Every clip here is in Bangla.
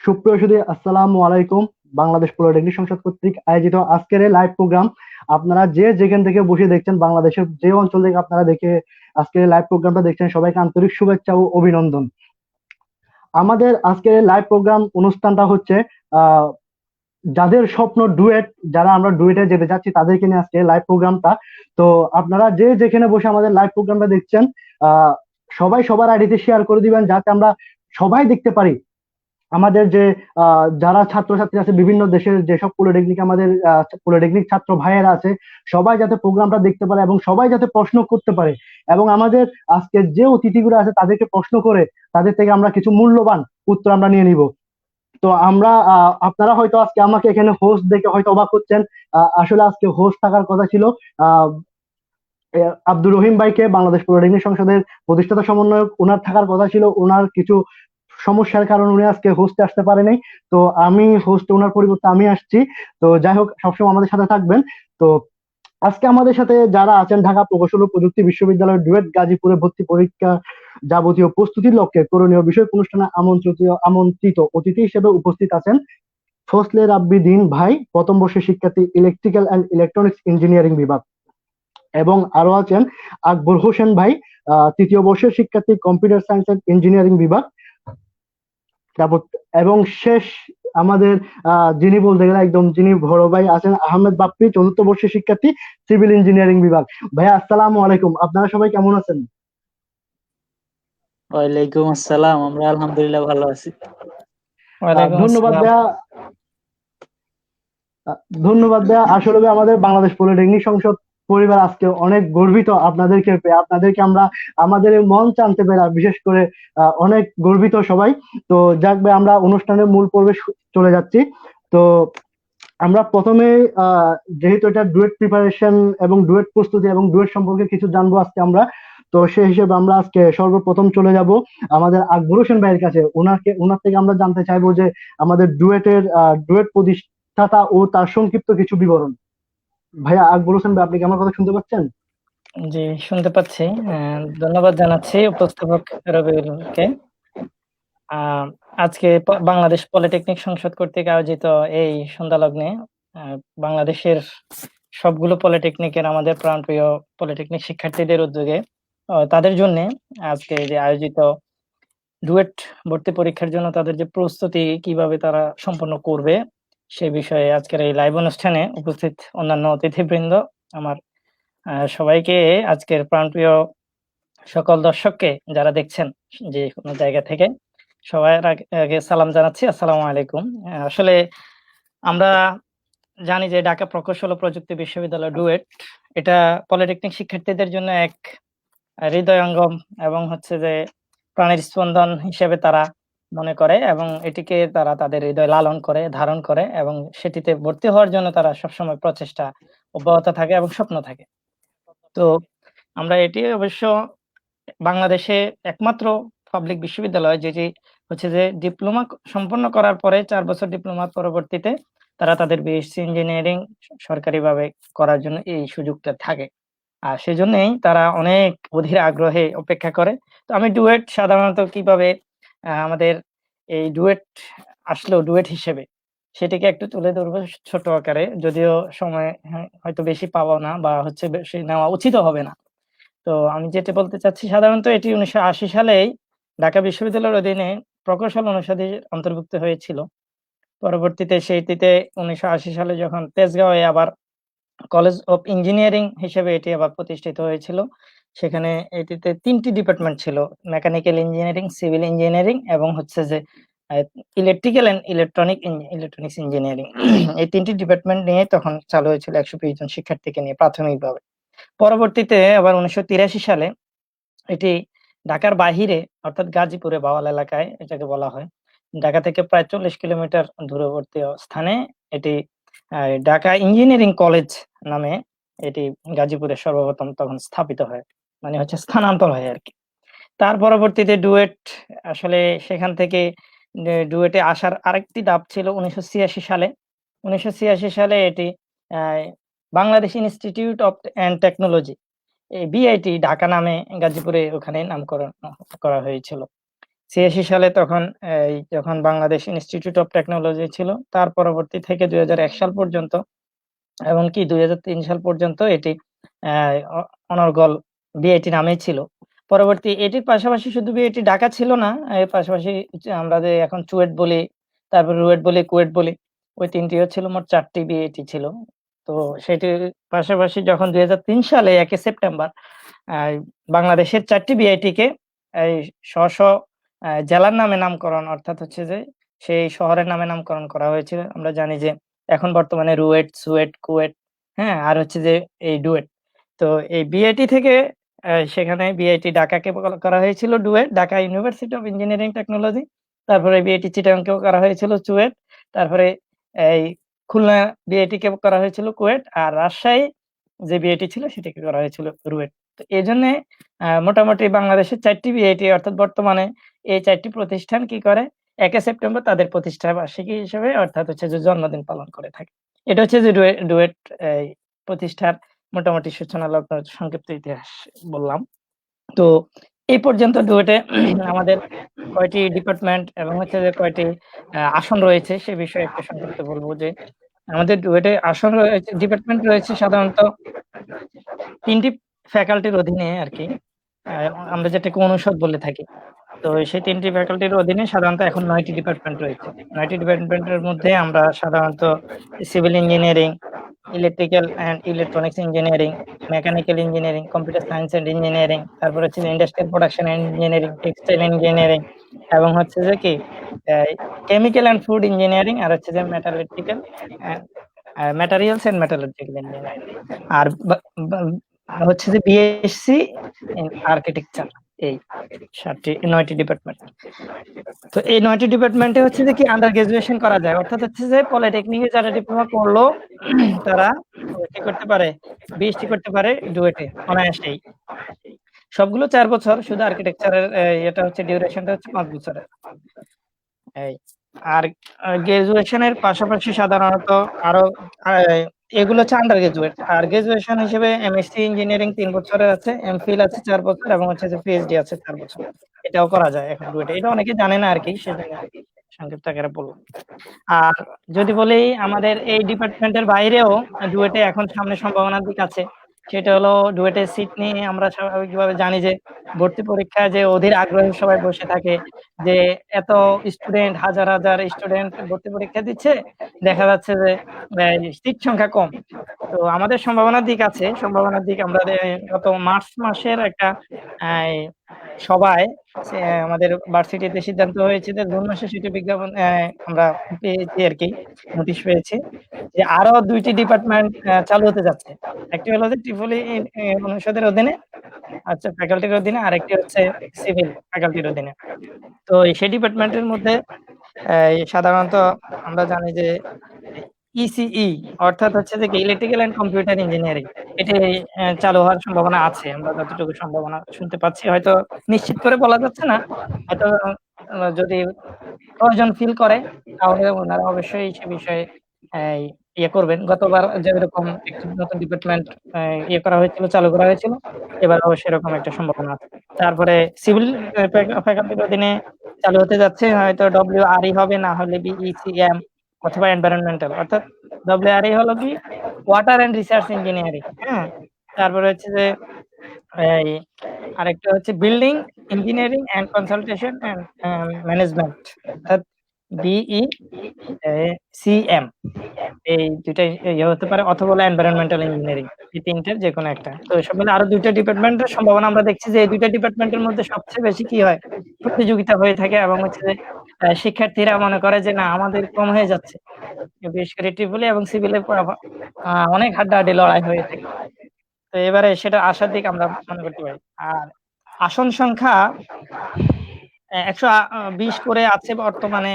সুপ্রিয় সুধী, আসসালামু আলাইকুম। বাংলাদেশ পলিটেকনিক সংসদ কর্তৃক আয়োজিত আজকের এই লাইভ প্রোগ্রাম আপনারা যে যেখান থেকে বসে দেখছেন, বাংলাদেশের যে অঞ্চল থেকে আপনারা দেখে আজকের লাইভ প্রোগ্রামটা দেখছেন, সবাইকে আন্তরিক শুভেচ্ছা ও অভিনন্দন। আমাদের আজকের লাইভ প্রোগ্রাম অনুষ্ঠানটা হচ্ছে আহ যাদের স্বপ্ন ডুয়েট, যারা আমরা ডুয়েটে যেতে চাচ্ছি তাদেরকে নিয়ে আজকে লাইভ প্রোগ্রামটা। তো আপনারা যে যেখানে বসে আমাদের লাইভ প্রোগ্রামটা দেখছেন, আহ সবাই সবার আইডিতে শেয়ার করে দিবেন যাতে আমরা সবাই দেখতে পারি। আমাদের যে যারা ছাত্রছাত্রী আছে বিভিন্ন দেশের, যেসব পলিটেকনিক আমাদের পলিটেকনিক ছাত্র ভাইয়েরা আছে, সবাই যাতে প্রোগ্রামটা দেখতে পারে এবং সবাই যাতে প্রশ্ন করতে পারে। এবং আমাদের আজকে যে অতিথিগুলো আছে তাদেরকে প্রশ্ন করে তাদের থেকে আমরা কিছু মূল্যবান উত্তর আমরা নিয়ে নিব। তো আমরা আপনারা হয়তো আজকে আমাকে এখানে হোস্ট দেখে হয়তো অবাক হচ্ছেন। আসলে আজকে হোস্ট থাকার কথা ছিল আহ আব্দুর রহিম ভাইকে, বাংলাদেশ পলিটেকনিক সংসদের প্রতিষ্ঠাতা সমন্বয়ক, ওনার থাকার কথা ছিল। ওনার কিছু সমস্যার কারণে উনি আজকে হোস্টে আসতে পারেনি। তো আমি হোস্ট, ওনার পরিবর্তে আমি আসছি। তো যাই হোক, সবসময় আমাদের সাথে থাকবেন। তো আজকে আমাদের সাথে যারা আছেন, ঢাকা প্রকৌশল ও প্রযুক্তি বিশ্ববিদ্যালয়ের ডুয়েট গাজীপুরে ভর্তি পরীক্ষা যাবতীয় প্রস্তুতির লক্ষ্যে করণীয় বিষয় অনুষ্ঠানে আমন্ত্রিত আমন্ত্রিত অতিথি হিসেবে উপস্থিত আছেন ফজলে রাব্বি দিন ভাই, প্রথম বর্ষের শিক্ষার্থী, ইলেকট্রিক্যাল অ্যান্ড ইলেকট্রনিক্স ইঞ্জিনিয়ারিং বিভাগ। এবং আরো আছেন আকবর হোসেন ভাই, তৃতীয় বর্ষের শিক্ষার্থী, কম্পিউটার সায়েন্স অ্যান্ড ইঞ্জিনিয়ারিং বিভাগ। তারপর এবং শেষ আমাদের যিনি বলতে গেলে একদম যিনি বড় ভাই আছেন, আহমেদ বাপ্পি, চতুর্থ বর্ষের শিক্ষার্থী, সিভিল ইঞ্জিনিয়ারিং বিভাগ। ভাইয়া আসসালামু আলাইকুম, আপনারা সবাই কেমন আছেন? ওয়ালাইকুম আসসালাম। আমরা আলহামদুলিল্লাহ ভালো আছি। ওয়ালাইকুম ধন্যবাদ আসসালাম। ভাইয়া। ধন্যবাদ ভাইয়া। আসলে ভাই, আমাদের বাংলাদেশ পলিটেকনিক সংসদ পরিবার আজকে অনেক গর্বিত আপনাদেরকে পেয়ে। আপনাদেরকে আমরা আমাদের এই মঞ্চে আনতে পেরে বিশেষ করে অনেক গর্বিত সবাই। তো যাক ভাই, আমরা অনুষ্ঠানের মূল পর্বে চলে যাচ্ছি। তো আমরা প্রথমে যেহেতু এটা ডুয়েট প্রিপারেশন এবং ডুয়েট প্রস্তুতি এবং ডুয়েট সম্পর্কে কিছু জানবো আজকে আমরা। তো সেই হিসেবে আমরা আজকে সর্বপ্রথম চলে যাব আমাদের আকবর হোসেন ভাইয়ের কাছে। ওনার থেকে আমরা জানতে চাইবো যে আমাদের ডুয়েট প্রতিষ্ঠাতা ও তার সংক্ষিপ্ত কিছু বিবরণ। ভাইয়া আকবর হোসেন ভাই, আপনি কি আমার কথা শুনতে পাচ্ছেন? জি, শুনতে পাচ্ছি। ধন্যবাদ জানাচ্ছি উপস্থাপক রবিউলকে। আহ, আজকে বাংলাদেশ পলিটেকনিক সংসদ কর্তৃক আয়োজিত এই সন্ধ্যা লগ্নে বাংলাদেশের সবগুলো পলিটেকনিকের, আমাদের প্রাণপ্রিয় পলিটেকনিক শিক্ষার্থীদের উদ্যোগে তাদের জন্য আজকে যে আয়োজিত ডুয়েট ভর্তি পরীক্ষার জন্য তাদের যে প্রস্তুতি কিভাবে তারা সম্পন্ন করবে সে বিষয়ে আজকের এই লাইভ অনুষ্ঠানে উপস্থিত অন্যান্য অতিথিবৃন্দ, আমার সবাইকে, আজকের প্রাণপ্রিয় সকল দর্শককে যারা দেখছেন যে কোনো জায়গা থেকে, সবার আগে সালাম জানাচ্ছি, আসসালামু আলাইকুম। আসলে আমরা জানি যে ঢাকা প্রকৌশল ও প্রযুক্তি বিশ্ববিদ্যালয় ডুয়েট, এটা পলিটেকনিক শিক্ষার্থীদের জন্য এক হৃদয়ঙ্গম এবং হচ্ছে যে প্রাণের স্পন্দন হিসেবে তারা মনে করে এবং এটিকে তারা তাদের হৃদয় লালন করে, ধারণ করে এবং সেটিতে ভর্তি হওয়ার জন্য তারা সবসময় প্রচেষ্টা অব্যাহত থাকে এবং স্বপ্ন থাকে। তো আমরা এটি অবশ্য বাংলাদেশে একমাত্র পাবলিক বিশ্ববিদ্যালয় যেটি হচ্ছে যে ডিপ্লোমা সম্পন্ন করার পরে 4 বছর ডিপ্লোমার পরবর্তীতে তারা তাদের বিএসসি ইঞ্জিনিয়ারিং সরকারিভাবে করার জন্য এই সুযোগটা থাকে। আর সেজন্যই তারা অনেক অধীর আগ্রহে অপেক্ষা করে। তো আমি ডুয়েট সাধারণত কিভাবে আমাদের এই ডুয়েট আসলো ডুয়েট হিসেবে সেটিকে একটু তুলে ধরবো ছোট আকারে, যদিও সময় হয়তো বেশি পাবো না বা হচ্ছে বেশি নেওয়া উচিতও হবে না। তো আমি যেটা বলতে চাচ্ছি, সাধারণত এটি 1980 সালেই ঢাকা বিশ্ববিদ্যালয়ের অধীনে প্রকৌশল অনুষদে অন্তর্ভুক্ত হয়েছিল। পরবর্তীতে সেইটিতে 1980 সালে যখন তেজগাঁওয়ে আবার কলেজ অফ ইঞ্জিনিয়ারিং হিসেবে এটি আবার প্রতিষ্ঠিত হয়েছিল। সেখানে এটিতে 3টি ডিপার্টমেন্ট ছিল: মেকানিক্যাল ইঞ্জিনিয়ারিং, সিভিল ইঞ্জিনিয়ারিং এবং হচ্ছে যে ইলেকট্রিক্যাল অ্যান্ড ইলেকট্রনিক্স ইঞ্জিনিয়ারিং। এই 3টি ডিপার্টমেন্ট নিয়ে তখন চালু হয়েছিল 120 জন শিক্ষার্থীকে নিয়ে প্রাথমিকভাবে। পরবর্তীতে আবার 1983 সালে এটি ঢাকার বাহিরে অর্থাৎ গাজীপুরে বাওয়াল এলাকায় এটাকে বলা হয়। ঢাকা থেকে প্রায় 40 কিলোমিটার দূরবর্তী স্থানে এটি ঢাকা ইঞ্জিনিয়ারিং কলেজ নামে এটি গাজীপুরে সর্বপ্রথম তখন স্থাপিত হয়, মানে হচ্ছে স্থানান্তর হয় আর কি। তার পরবর্তীতে ডুয়েট আসলে সেখান থেকে ডুয়েটে আসার আরেকটি ধাপ ছিল 1986 সালে। 1986 সালে এটি Bangladesh institute of and technology, এই বিআইটি ঢাকা নামে গাজীপুরে ওখানে নামকরণ করা হয়েছিল। 1986 সালে তখন যখন বাংলাদেশ ইনস্টিটিউট অফ টেকনোলজি ছিল, তার পরবর্তী থেকে 2001 সাল পর্যন্ত, এমনকি 2003 সাল পর্যন্ত এটি অনর্গল বিআইটি নামেই ছিল। পরবর্তী এটির পাশাপাশি শুধু বিআইটি ঢাকা ছিল না, এর পাশাপাশি আমরা যে এখন চুয়েট বলি, তারপর রুয়েট বলি, কুয়েট বলি, ওই ৩টিও ছিল, মোট ৪টি বিআইটি ছিল। তো সেটির পাশাপাশি যখন 2003 সালে ১ সেপ্টেম্বর আ বাংলাদেশের ৪টি বিআইটিকে এই স্ব জেলার নামে নামকরণ, অর্থাৎ হচ্ছে যে সেই শহরের নামে নামকরণ করা হয়েছিল। আমরা জানি যে এখন বর্তমানে রুয়েট, সুয়েট, কুয়েট, হ্যাঁ? আর হচ্ছে যে এই ডুয়েট। তো এই বিআইটি থেকে সেখানে বিআইটি ঢাকাকে করা হয়েছিল duet, Dhaka university of engineering technology. তারপরে বিআইটি চিটাগাংকেও করা হয়েছিল চুয়েট। তারপরে এই খুলনা বিআইটিকে করা হয়েছিল কুয়েট। আর রাজশাহী যে বিআইটি ছিল সেটিকে করা হয়েছিল রুয়েট। তো এজন্যে মোটামুটি বাংলাদেশের ৪টি বিআইটি, অর্থাৎ বর্তমানে এই ৪টি প্রতিষ্ঠান কি করে ১ সেপ্টেম্বর তাদের প্রতিষ্ঠা বার্ষিকী হিসেবে, অর্থাৎ হচ্ছে যে জন্মদিন পালন করে থাকে। এটা হচ্ছে যে ডুয়েট এই প্রতিষ্ঠার মোটামুটি সূচনা লগ্ন সংক্ষিপ্ত ইতিহাস বললাম। তো এই পর্যন্ত ডুয়েটে আমাদের কয়টি ডিপার্টমেন্ট এবং হচ্ছে যে কয়টি আসন রয়েছে সে বিষয়ে একটু সংক্ষিপ্ত বলব যে আমাদের ডুয়েটে আসন রয়েছে, ডিপার্টমেন্ট রয়েছে সাধারণত ৩টি ফ্যাকাল্টির অধীনে আরকি। আমরা যেটাকে অনুষদ বলে থাকি। তো সেই ৩টি ফ্যাকাল্টির অধীনে সাধারণত এখন ৯টি ডিপার্টমেন্ট রয়েছে। ৯টি ডিপার্টমেন্টের মধ্যে আমরা সাধারণত civil engineering, electrical and electronics engineering, mechanical engineering, computer science and engineering, তারপর হচ্ছে যে industrial production and engineering, textile engineering এবং হচ্ছে যে কি কেমিক্যাল অ্যান্ড ফুড ইঞ্জিনিয়ারিং, আর হচ্ছে যে metallurgical and materials and metallurgical engineering. আর হচ্ছে যে বিএসসি ইন আর্কিটেকচার। এই ৯টি ডিপার্টমেন্ট। তো এই ৯টি ডিপার্টমেন্টে হচ্ছে যে কি আন্ডার গ্রাজুয়েশন করা যায়, অর্থাৎ হচ্ছে যে পলিটেকনিকে যারা ডিপ্লোমা করলো তারা কি করতে পারে, বিএসসি করতে পারে ডুয়েটে অনায়াসেই। সবগুলো ৪ বছর, শুধু আর্কিটেকচারের এটা হচ্ছে ডিউরেশনটা হচ্ছে ৫ বছরের। এই আর গ্রাজুয়েশনের পাশাপাশি সাধারণত আরো এগুলো হচ্ছে আন্ডার গ্রাজুয়েট। আর গ্রাজুয়েশন হিসেবে এমএসসি ইঞ্জিনিয়ারিং ৩ বছরের আছে, এমফিল আছে ৪ বছর এবং হচ্ছে যে পিএইচডি আছে ৪ বছর। এটাও করা যায় এখন ডুয়েটে। এটা অনেকে জানে না আরকি, সেজন্য সংক্ষিপ্ত আকারে বললাম। আর যদি বলি আমাদের এই ডিপার্টমেন্টের বাইরেও ডুয়েটে এখন সামনে সম্ভাবনার দিক আছে। সেটা হলো ডুয়েটের সিট নিয়ে আমরা স্বাভাবিকভাবে জানি যে ভর্তি পরীক্ষায় যে অধীর আগ্রহে সবাই বসে থাকে, যে এত স্টুডেন্ট, হাজার হাজার স্টুডেন্ট ভর্তি পরীক্ষা দিচ্ছে, দেখা যাচ্ছে যে সিট সংখ্যা কম। তো আমাদের সম্ভাবনার দিক আছে। সম্ভাবনার দিক আমরা গত মার্চ মাসের একটা সভায় আমাদের ভার্সিটিতে সিদ্ধান্ত হয়েছে যে জুন মাসে সেটি বিজ্ঞাপন আমরা পেয়েছি আরকি, নোটিশ পেয়েছি যে আরো ২টি ডিপার্টমেন্ট চালু হতে যাচ্ছে। একটি হলো যে ত্রিপলি অনুষদের অধীনে, আচ্ছা ফ্যাকাল্টির অধীনে, আরেকটি হচ্ছে সিভিল ফ্যাকাল্টির অধীনে। তো সেই ডিপার্টমেন্টের মধ্যে সাধারণত আমরা জানি যে ইসিই অর্থাৎ হচ্ছে যে ইলেকট্রিক্যাল অ্যান্ড কম্পিউটার ইঞ্জিনিয়ারিং, এটি চালু হওয়ার সম্ভাবনা আছে। আমরা যতটুকু সম্ভাবনা শুনতে পাচ্ছি, হয়তো নিশ্চিত করে বলা যাচ্ছে না। হয়তো যদি প্রয়োজন ফিল করে তাহলে ওনারা অবশ্যই সে বিষয়ে ইয়ে করবেন। গতবার যেরকম একটি নতুন ডিপার্টমেন্ট করা হয়েছিল, চালু করা হয়েছিল, এবার অবশ্যই এরকম একটা সম্ভাবনা আছে। তারপরে সিভিল ফ্যাকাল্টির অধীনে চালু হতে যাচ্ছে, হয়তো ডব্লিউআরই হবে, না হলে বিইসিএম অথবা এনভায়রনমেন্টাল। অর্থাৎ ডব্লিউআরই হলো কি ওয়াটার এন্ড রিসার্চ ইঞ্জিনিয়ারিং, হ্যাঁ? তারপরে হচ্ছে যে আরেকটা হচ্ছে building engineering and consultation and management, অর্থাৎ বিইসিএম। এই দুইটাই হতে পারে, অথবা এনভায়রনমেন্টাল ইঞ্জিনিয়ারিং। এই তিনটার যেকোনো একটা। তো সব মিলে আরো ২টা ডিপার্টমেন্টের সম্ভাবনা আমরা দেখছি যে এই ২টা ডিপার্টমেন্টের মধ্যে সবচেয়ে বেশি কি হয়, প্রতিযোগিতা হয়ে থাকে এবং হচ্ছে যে শিক্ষার্থীরা মনে করে যে না আমাদের কম হয়ে যাচ্ছে। বিশেষ করে ট্রিপলি এবং সিভিলে অনেক হাড্ডাহাড্ডি লড়াই হয়ে থাকে। তো এবারে সেটা আশার দিক আমরা মনে করতে পারি। আর আসন সংখ্যা ১২০ করে আছে বর্তমানে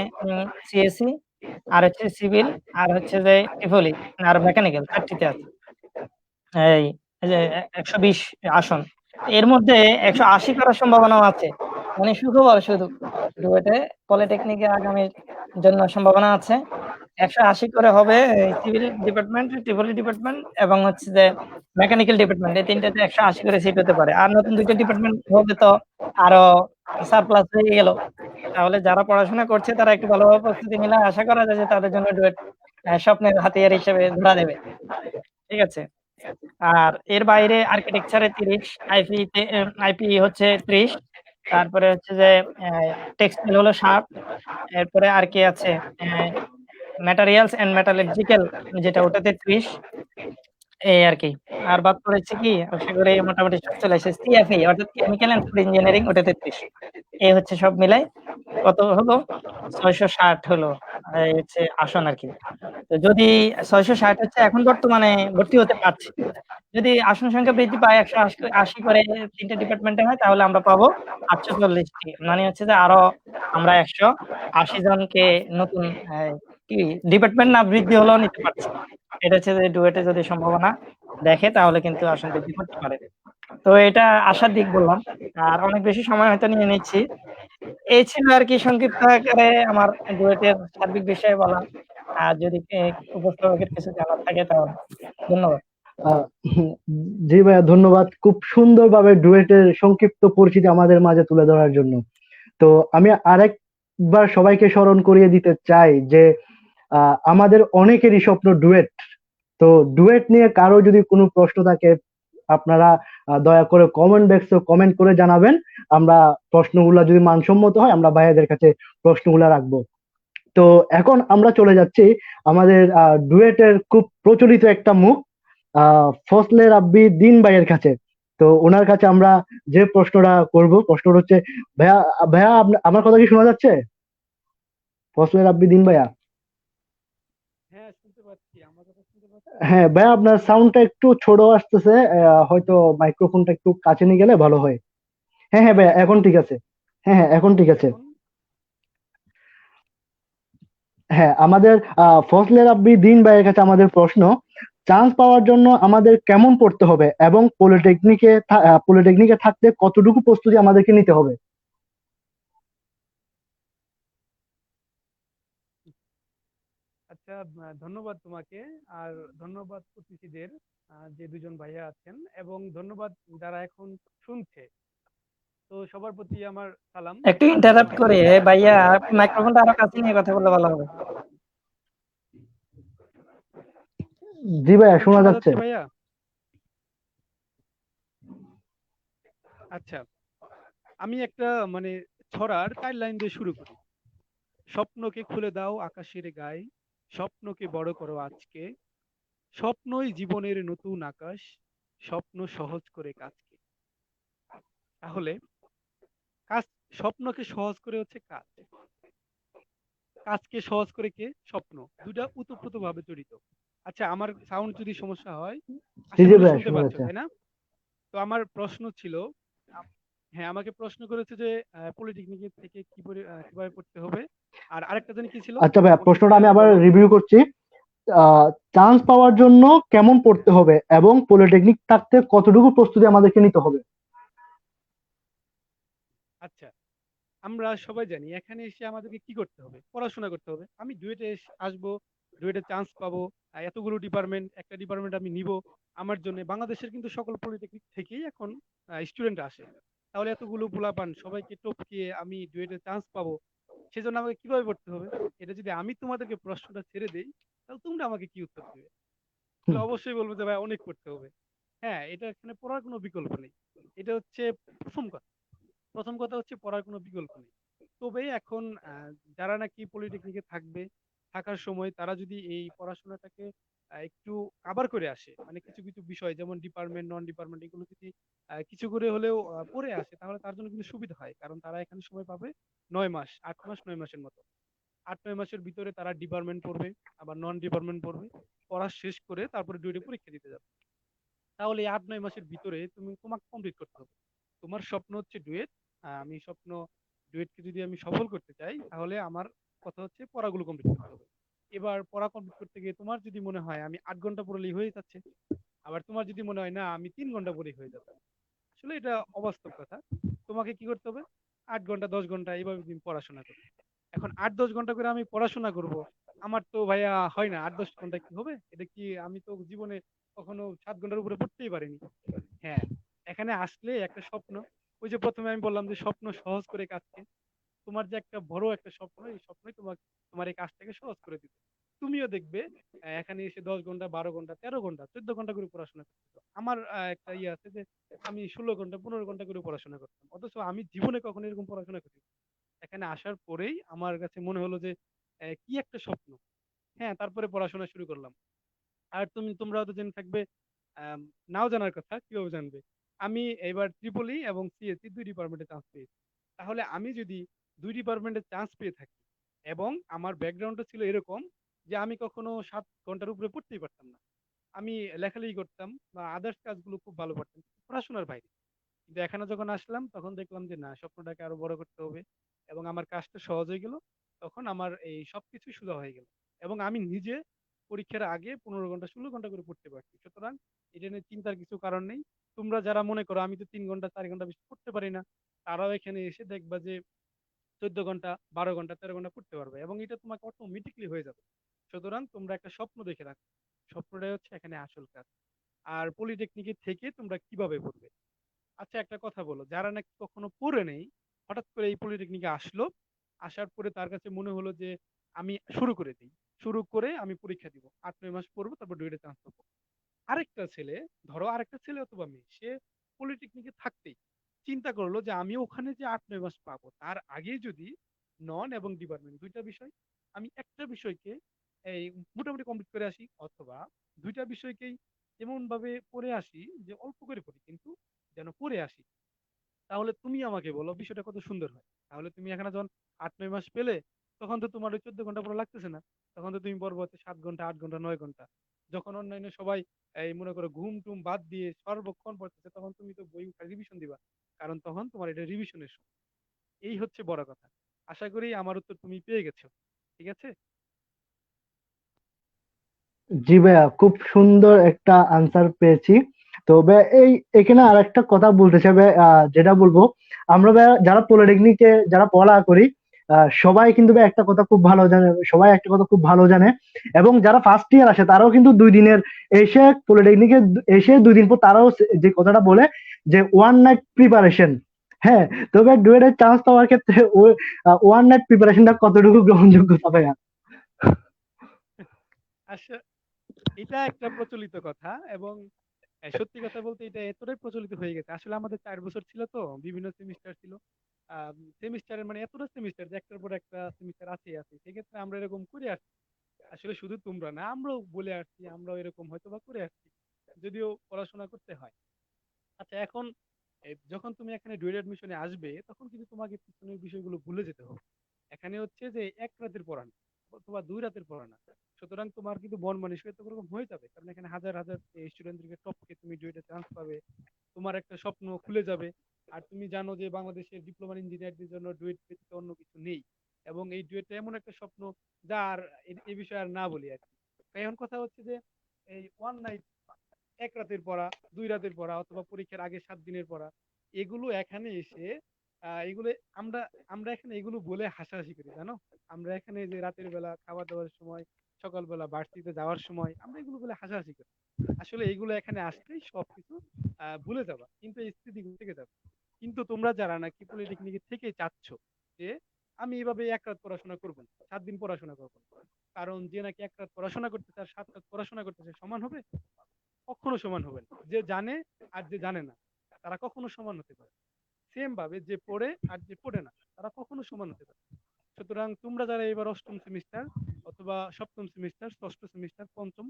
সিএসসি, আর হচ্ছে সিভিল, আর হচ্ছে যে ত্রিপলি আর মেকানিক্যাল ৪টিতে আছে। এই যে ১২০ আসন। এর মধ্যে ১৮০ করার সম্ভাবনাও আছে। মানে সুখবর শুধু ডুয়েটে পলিটেকনিকে আগামীর জন্য সম্ভাবনা আছে। 180 করে হবে সিভিল ডিপার্টমেন্ট, ট্রিপলি ডিপার্টমেন্ট এবং হচ্ছে যে মেকানিক্যাল ডিপার্টমেন্ট, এই তিনটাতে 180 করে সিট হতে পারে। আর নতুন দুইটা ডিপার্টমেন্ট হলে তো আরো সারপ্লাস হয়ে গেল। তাহলে যারা পড়াশোনা করছে তারা একটু ভালোভাবে প্রস্তুতি নিলে আশা করা যায় যে তাদের জন্য ডুয়েট স্বপ্নের হাতিয়ার হিসেবে ধরা দেবে। ঠিক আছে। আর এর বাইরে আর্কিটেকচারে 30, আইপি হচ্ছে 30, তারপরে হচ্ছে যে টেক্সটাইল হলো 60, এরপরে আর কি আছে ম্যাটেরিয়ালস এন্ড মেটালার্জিক্যাল যেটা ওটাতে 30, এই আর কি। আর বাদ পড়েছে কি আশা করি মোটামুটি সব চলে আসে। সিএফই অর্থাৎ কেমিক্যাল এন্ড ফুড ইঞ্জিনিয়ারিং ওটাতে 30। এই হচ্ছে সব মিলাই কত হলো 660 হলো এই হচ্ছে আসন আর কি। তো যদি 660 হচ্ছে এখন বর্তমানে ভর্তি হতে পারছি। যদি আসন সংখ্যা বৃদ্ধি পায় 180 করে 3টে ডিপার্টমেন্টে হয় তাহলে আমরা পাবো 840 টি। মানে হচ্ছে যে আরো আমরা 180 জনকে নতুন কি ডিপার্টমেন্ট না বৃদ্ধি হলেও নিতে পারছি। এটা হচ্ছে যে ডুয়েটে যদি সম্ভাবনা দেখে তাহলে কিন্তু আসন বৃদ্ধি করতে পারে। তো এটা আশার দিক বললাম। আর অনেক বেশি সময় হয়তো নিয়ে নিচ্ছি। এই ছিল আর কি সংক্ষিপ্ত আকারে আমার ডুয়েটের সার্বিক বিষয়ে বলা। আর যদি উপস্থাপকের কিছু জানার থাকে তাহলে ধন্যবাদ। আহ, জি ভাইয়া, ধন্যবাদ খুব সুন্দরভাবে ডুয়েটের সংক্ষিপ্ত পরিচিতি আমাদের মাঝে তুলে ধরার জন্য। তো আমি আরেকবার সবাইকে স্মরণ করিয়ে দিতে চাই যে আমাদের অনেকেরই স্বপ্ন ডুয়েট। তো ডুয়েট নিয়ে কারো যদি কোনো প্রশ্ন থাকে আপনারা দয়া করে কমেন্ট বক্সে কমেন্ট করে জানাবেন। আমরা প্রশ্নগুলা যদি মানসম্মত হয় আমরা ভাইয়াদের কাছে প্রশ্নগুলা রাখবো। তো এখন আমরা চলে যাচ্ছি আমাদের ডুয়েটের খুব প্রচলিত একটা মুখ ফজলে রাব্বি দিন ভাইয়ের কাছে। তো ওনার কাছে আমরা যে প্রশ্নটা করব, প্রশ্নটা হচ্ছে ভাইয়া, ভাইয়া আমার কথা কি শোনা যাচ্ছে? ফজলে রাব্বি দিন ভাইয়া। হ্যাঁ, শুনতে পাচ্ছি। আমার কথা শুনতে পাচ্ছেন? হ্যাঁ ভাইয়া, আপনার সাউন্ডটা একটু ছোট আসতেছে, হয়তো মাইক্রোফোনটা একটু কাছে নিয়ে গেলে ভালো হয়। হ্যাঁ হ্যাঁ ভাইয়া, এখন ঠিক আছে। হ্যাঁ হ্যাঁ, এখন ঠিক আছে। এখন হ্যাঁ, আমাদের ফজলে রাব্বি দিন ভাইয়ের কাছে আমাদের প্রশ্ন, চান্স পাওয়ার জন্য আমাদের কেমন পড়তে হবে এবং পলিটেকনিকে থাকতে কতটুকু প্রস্তুতি আমাদেরকে নিতে হবে? আচ্ছা, ধন্যবাদ তোমাকে। আর ধন্যবাদ অতিথিদের, যে দুজন ভাইয়া আছেন, এবং ধন্যবাদ যারা এখন শুনছে। তো সবার প্রতি আমার সালাম। একটু ইন্টারাপ্ট করে ভাইয়া মাইক্রোফোনটা আরো কাছে নিয়ে কথা বললে ভালো হবে। জি ভাইয়া, এখন শোনা শোনা যাচ্ছে। যাচ্ছে ভাইয়া? আচ্ছা, আমি একটা মানে ছড়ার টাইম লাইন দিয়ে শুরু করি। স্বপ্নকে খুলে দাও আকাশের গায়ে, স্বপ্নকে বড় করো আজকে, স্বপ্নই জীবনের নতুন আকাশ, স্বপ্ন সহজ করে কাজকে। তাহলে কাজ, স্বপ্নকে সহজ করে হচ্ছে কাজ, কাজকে সহজ করে কে? স্বপ্ন। দুইটা উতপ্রোত ভাবে জড়িত। আচ্ছা, আমার সাউন্ড যদি সমস্যা হয়, জি আশা জি করি ভাইয়া, শুনতে শোনা পাচ্ছ, যাচ্ছে। তাই না? তো আমার প্রশ্ন ছিল, হ্যাঁ, আমাকে প্রশ্ন করেছে যে পলিটেকনিকের থেকে কিভাবে পড়তে হবে। আর আরেকটা জানি কি ছিল? আচ্ছা ভাইয়া, প্রশ্নটা আমি অতিথিরা আবার বলো। রিভিউ করছি। চান্স পাওয়ার জন্য কেমন পড়তে হবে এবং পলিটেকনিক থাকতে কতটুকু প্রস্তুতি আমাদেরকে নিতে হবে? আচ্ছা, আমরা সবাই জানি এখানে এসে আমাদেরকে কি করতে হবে? পড়াশোনা করতে হবে। আমি ডুয়েটে আসবো, ডুয়েটে চান্স পাবো, এতগুলো ডিপার্টমেন্ট, একটা ডিপার্টমেন্ট আমি নিব। আমার জন্য বাংলাদেশের কিন্তু সকল পলিটেকনিক থেকেই এখন স্টুডেন্ট আসে। তাহলে এতগুলো পোলাপান সবাইকে টপকিয়ে আমি ডুয়েটে চান্স পাবো, সেজন্য আমাকে কিভাবে পড়তে হবে? এটা যদি আমি তোমাদেরকে প্রশ্নটা ছেড়ে দেই, তাহলে তোমরা আমাকে কি উত্তর দেবে? হুম, তাহলে অবশ্যই বলবো যে ভাই অনেক পড়তে হবে। হ্যাঁ, এটা এখানে পড়ার কোনো বিকল্প নেই। এটা হচ্ছে প্রথম কথা। প্রথম কথা হচ্ছে পড়ার কোনো বিকল্প নেই। তবে এখন যারা নাকি পলিটেকনিকে থাকবে, থাকার সময় তারা যদি এই পড়াশোনাটাকে একটু কাভার করে আসে, মানে কিছু কিছু বিষয় যেমন ডিপার্টমেন্ট, নন ডিপার্টমেন্ট, এগুলো যদি কিছু করে হলেও পড়ে আসে, তাহলে তার জন্য কিন্তু সুবিধা হয়। কারণ তারা এখানে সময় পাবে ৯ মাস, ৮ মাস, ৯ মাসের মতো। ৮ ৯ মাসের ভিতরে তারা ডিপার্টমেন্ট পড়বে, আবার নন ডিপার্টমেন্ট পড়বে, পড়া শেষ করে তারপরে ডুয়েটে পরীক্ষা দিতে যাবে। তাহলে এই ৮ ৯ মাসের ভিতরে তোমাকে কমপ্লিট করতে হবে। তোমার স্বপ্ন হচ্ছে ডুয়েট। আমি স্বপ্ন ডুয়েটকে যদি আমি সফল করতে চাই, তাহলে আমার কথা হচ্ছে পড়াগুলো কমপ্লিট করতে হবে। এবার পড়া কমপ্লিট করতে গিয়ে তোমার যদি মনে হয় আমি ৮ ঘন্টা পড়লেই হয়ে যাচ্ছে, আবার তোমার যদি মনে হয় না আমি 3 ঘন্টা পড়েই হয়ে যাবে, আসলে এটা অবাস্তব কথা। তোমাকে কি করতে হবে? 8 ঘন্টা, 10 ঘন্টা এইভাবে তুমি পড়াশোনা করবে। এখন ৮ ১০ ঘন্টা করে আমি পড়াশোনা করব, আমার তো ভাইয়া হয় না, 8-10 ঘন্টা কি হবে? এটা কি, আমি তো জীবনে কখনো 7 ঘন্টার উপরে পড়তেই পারিনি। হ্যাঁ, এখানে আসলে একটা স্বপ্ন, ওই যে প্রথমে আমি বললাম যে স্বপ্ন সহজ করে কাজকে, তোমার যে একটা বড় একটা স্বপ্ন, এই স্বপ্নই তোমার এই কাজটাকে সহজ করে দিবে। তুমিও দেখবে এখানে এসে 10 ঘন্টা, 12 ঘন্টা, 13 ঘন্টা, 14 ঘন্টা করে পড়াশোনা করতেছো। আমার একটা ইয়ে আছে যে আমি 16 ঘন্টা, 15 ঘন্টা করে পড়াশোনা করতাম, অথচ আমি জীবনে কখনো এরকম পড়াশোনা করি। এখানে আসার পরেই আমার কাছে মনে হলো যে কি একটা স্বপ্ন। হ্যাঁ, তারপরে পড়াশোনা শুরু করলাম। আর তোমরা তো জেনে থাকবে, আম, নাও জানার কথা, কিভাবে জানবে, আমি এবার ট্রিপলি এবং সিএসসি 2 ডিপার্টমেন্টে চান্স পেয়েছি। তাহলে আমি যদি 2 ডিপার্টমেন্টে চান্স পেয়ে থাকি এবং আমার ব্যাকগ্রাউন্ডটা ছিল এরকম যে আমি কখনো 7 ঘন্টার উপরে পড়তেই পারতাম না, আমি লেখালেখি করতাম বা আদার্স কাজগুলো খুব ভালো পারতাম পড়াশোনার বাইরে, কিন্তু এখানে যখন আসলাম তখন দেখলাম যে না, স্বপ্নটাকে আরো বড় করতে হবে এবং আমার কাজটা সহজ হয়ে গেল। তখন আমার এই সবকিছু সোজা হয়ে গেল এবং আমি নিজে পরীক্ষার আগে 15 ঘন্টা, 16 ঘন্টা করে পড়তে পারছি। সুতরাং এটা নিয়ে চিন্তার কিছু কারণ নেই। তোমরা যারা মনে করো আমি তো 3 ঘন্টা 4 ঘন্টা বেশি পড়তে পারি না, তারাও এখানে এসে দেখবা যে 14 ঘন্টা, 12 ঘন্টা, 13 ঘন্টা পড়তে পারবে এবং এটা তোমাকে অটোমেটিকলি হয়ে যাবে। সুতরাং তোমরা একটা স্বপ্ন দেখে রাখো, স্বপ্নটাই হচ্ছে এখানে আসল কাজ। আর পলিটেকনিকে থেকে তোমরা কিভাবে পড়বে? আচ্ছা, একটা কথা বলো, যারা নাকি কখনো পড়ে নেই, হঠাৎ করে এই পলিটেকনিকে আসলো, আসার পরে তার কাছে মনে হলো যে আমি শুরু করে দিই, শুরু করে আমি পরীক্ষা দিব, 8-9 মাস পড়বো, তারপর ডুয়েটে চান্স পাবো। আরেকটা ছেলে, ধরো আরেকটা ছেলে অথবা মেয়ে, সে পলিটেকনিকে থাকতেই চিন্তা করলো যে আমি ওখানে যে 8-9 মাস পাবো, তার আগে যদি নন এবং ডিপার্টমেন্ট দুইটা বিষয়, আমি একটা বিষয়কে এই মোটামুটি কমপ্লিট করে আসি, অথবা দুইটা বিষয়কেই এমন ভাবে পড়ে আসি যে অল্প করে পড়ি কিন্তু যেন পড়ে আসি, তাহলে তুমি আমাকে বলো বিষয়টা কত সুন্দর হয়। তাহলে তুমি এখানে যখন 8-9 মাস পেলে, তখন তো তোমার ওই 14 ঘন্টা পড়া লাগতেছে না, তখন তো তুমি পড়বো হচ্ছে 7 ঘন্টা, 8 ঘন্টা, 9 ঘন্টা। যখন অন্যান্য সবাই এই মনে করো ঘুম টুম বাদ দিয়ে সর্বক্ষণ পড়তেছে, তখন তুমি তো বই উঠা রিভিশন দিবা, কারণ তখন তোমার এটা রিভিশনের সময়। এই হচ্ছে বড় কথা। আশা করি আমার উত্তর তুমি পেয়ে গেছো। ঠিক আছে। জি ভাইয়া, খুব সুন্দর একটা আনসার পেয়েছি। তো ভাইয়া, এখানে আর একটা কথা বলতে চাই ভাইয়া, যেটা বলবো, আমরা ভাইয়া যারা পলিটেকনিকে যারা পড়া করি, সবাই কিন্তু ভাইয়া একটা কথা খুব ভালো জানে, সবাই একটা কথা খুব ভালো জানে। এবং যারা ফার্স্ট ইয়ার আসে তারাও কিন্তু 2 দিনের এসে পলিটেকনিকে এসে 2 দিন পর তারাও যে কথাটা বলে যে ওয়ান নাইট প্রিপারেশন। হ্যাঁ, তবে ডুয়েটের চান্স পাওয়ার ক্ষেত্রে ওই ওয়ান নাইট প্রিপারেশনটা কতটুকু গ্রহণযোগ্যতা ভাইয়া? আচ্ছা, এটা একটা প্রচলিত কথা এবং সত্যি কথা বলতে এটা এতটাই প্রচলিত হয়ে গেছে। আসলে আমাদের 4 বছর ছিল, তো বিভিন্ন সেমিস্টার ছিল। সেমিস্টারের মানে এতটা সেমিস্টার যে একটার পর একটা সেমিস্টার আছে, সেক্ষেত্রে আমরা এরকম করে আসছি। আসলে শুধু তোমরা না, আমরাও বলে আসছি, আমরাও এরকম হয়তো বা করে আসছি, যদিও পড়াশোনা করতে হয়। আচ্ছা, এখন যখন তুমি এখানে ডুয়েট অ্যাডমিশনে আসবে, তখন কিন্তু তোমাকে পিছনের বিষয়গুলো ভুলে যেতে হবে। এখানে হচ্ছে যে এক রাতের পড়া না অথবা 2 রাতের পড়া না। সুতরাং তোমার কিন্তু মন মানসিকতা ওরকম হয়ে যাবে, কারণ এখানে হাজার হাজার স্টুডেন্টদেরকে টপকে তুমি ডুয়েটে চান্স পাবে, তোমার একটা স্বপ্ন খুলে যাবে। আর তুমি জানো যে বাংলাদেশের ডিপ্লোমা ইঞ্জিনিয়ারদের জন্য ডুয়েট ব্যতীত অন্য কিছু নেই, এবং এই ডুয়েটটা এমন একটা স্বপ্ন যা আর এই বিষয়ে আর না বলি আর কি। তো এখন কথা হচ্ছে যে এই ওয়ান নাইট, 1 রাতের পড়া, 2 রাতের পড়া, অথবা পরীক্ষার আগে 7 দিনের পড়া, এগুলো এখানে এসে এগুলো আমরা আমরা এখানে এগুলো বলে হাসাহাসি করি, জানো। আমরা এখানে যে রাতের বেলা খাবার দাবারের সময়, সকালবেলা ভার্সিটিতে যাওয়ার সময় আমরা এগুলো বলে হাসাহাসি করি। আসলে এগুলো এখানে আসলেই সবকিছু ভুলে যাবা, কিন্তু এই স্মৃতি থেকে যাবে। কিন্তু তোমরা যারা নাকি পলিটেকনিকে থেকে চাচ্ছ যে আমি এভাবে 1 রাত পড়াশোনা করবো না, 7 দিন পড়াশোনা করবো না, কারণ যে নাকি 1 রাত পড়াশোনা করতেছে আর 7 রাত পড়াশোনা করতেছে সমান হবে? কখনো সমান হবে না। যে জানে আর যে জানে না, তারা কখনো সমান হতে পারে। সেম ভাবে যে পড়ে আর যে পড়ে না, তারা কখনো সমান হতে পারে। সুতরাং তোমরা যারা এবার অষ্টম সেমিস্টার অথবা সপ্তম সেমিস্টার, ষষ্ঠ সেমিস্টার, পঞ্চম,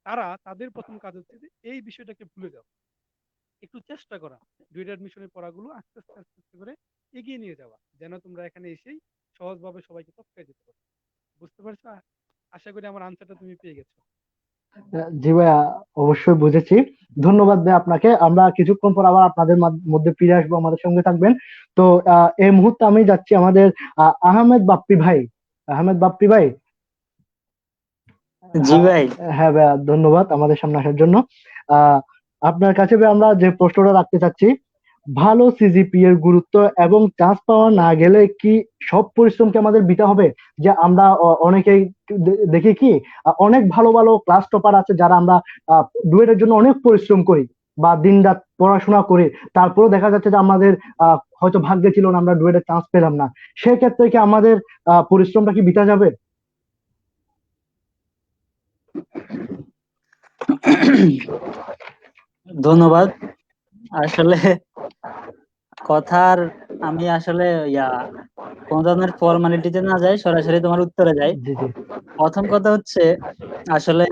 তারা তাদের প্রথম কাজ হচ্ছে যে এই বিষয়টাকে ভুলে যাও, একটু চেষ্টা করা, ডুয়েট অ্যাডমিশনের পড়াগুলো আস্তে আস্তে আস্তে আস্তে করে এগিয়ে নিয়ে যাওয়া, যেন তোমরা এখানে এসেই সহজভাবে সবাইকে টপকায় যেতে পারো। বুঝতে পারছো? আশা করি আমার আনসারটা তুমি পেয়ে গেছো। জি ভাইয়া, অবশ্যই বুঝেছি। ধন্যবাদ ভাই আপনাকে। আমরা কিছুক্ষণ পর আবার আপনাদের মধ্যে ফিরে আসবো, আমাদের সঙ্গে থাকবেন। তো এই মুহূর্তে আমি যাচ্ছি আমাদের আহমেদ বাপ্পি ভাই। আহমেদ বাপ্পি ভাই। জি ভাই। হ্যাঁ ভাইয়া, ধন্যবাদ আমাদের সামনে আসার জন্য। আহ আপনার কাছে ভাই আমরা যে প্রশ্নটা রাখতে চাচ্ছি, ভালো সিজিপি এর গুরুত্ব এবং চান্স পাওয়া না গেলে কি সব পরিশ্রমকে আমাদের দিতে হবে? যে আমরা অনেকেই দেখি কি অনেক ভালো ভালো ক্লাস টপার আছে যারা আমরা ডুয়েটের জন্য অনেক পরিশ্রম করি বা দিন রাত পড়াশোনা করি, তারপরেও দেখা যাচ্ছে যে আমাদের হয়তো ভাগ্যে ছিল না, আমরা ডুয়েটের চান্স পেলাম না। সেক্ষেত্রে কি আমাদের পরিশ্রমটা কি বৃথা যাবে? ধন্যবাদ। আসলে কথার আমি আসলে কোন ধরনের ফর্মালিটিতে না যাই, সরাসরি তোমার উত্তরে যাই। জি জি। প্রথম কথা হচ্ছে আসলে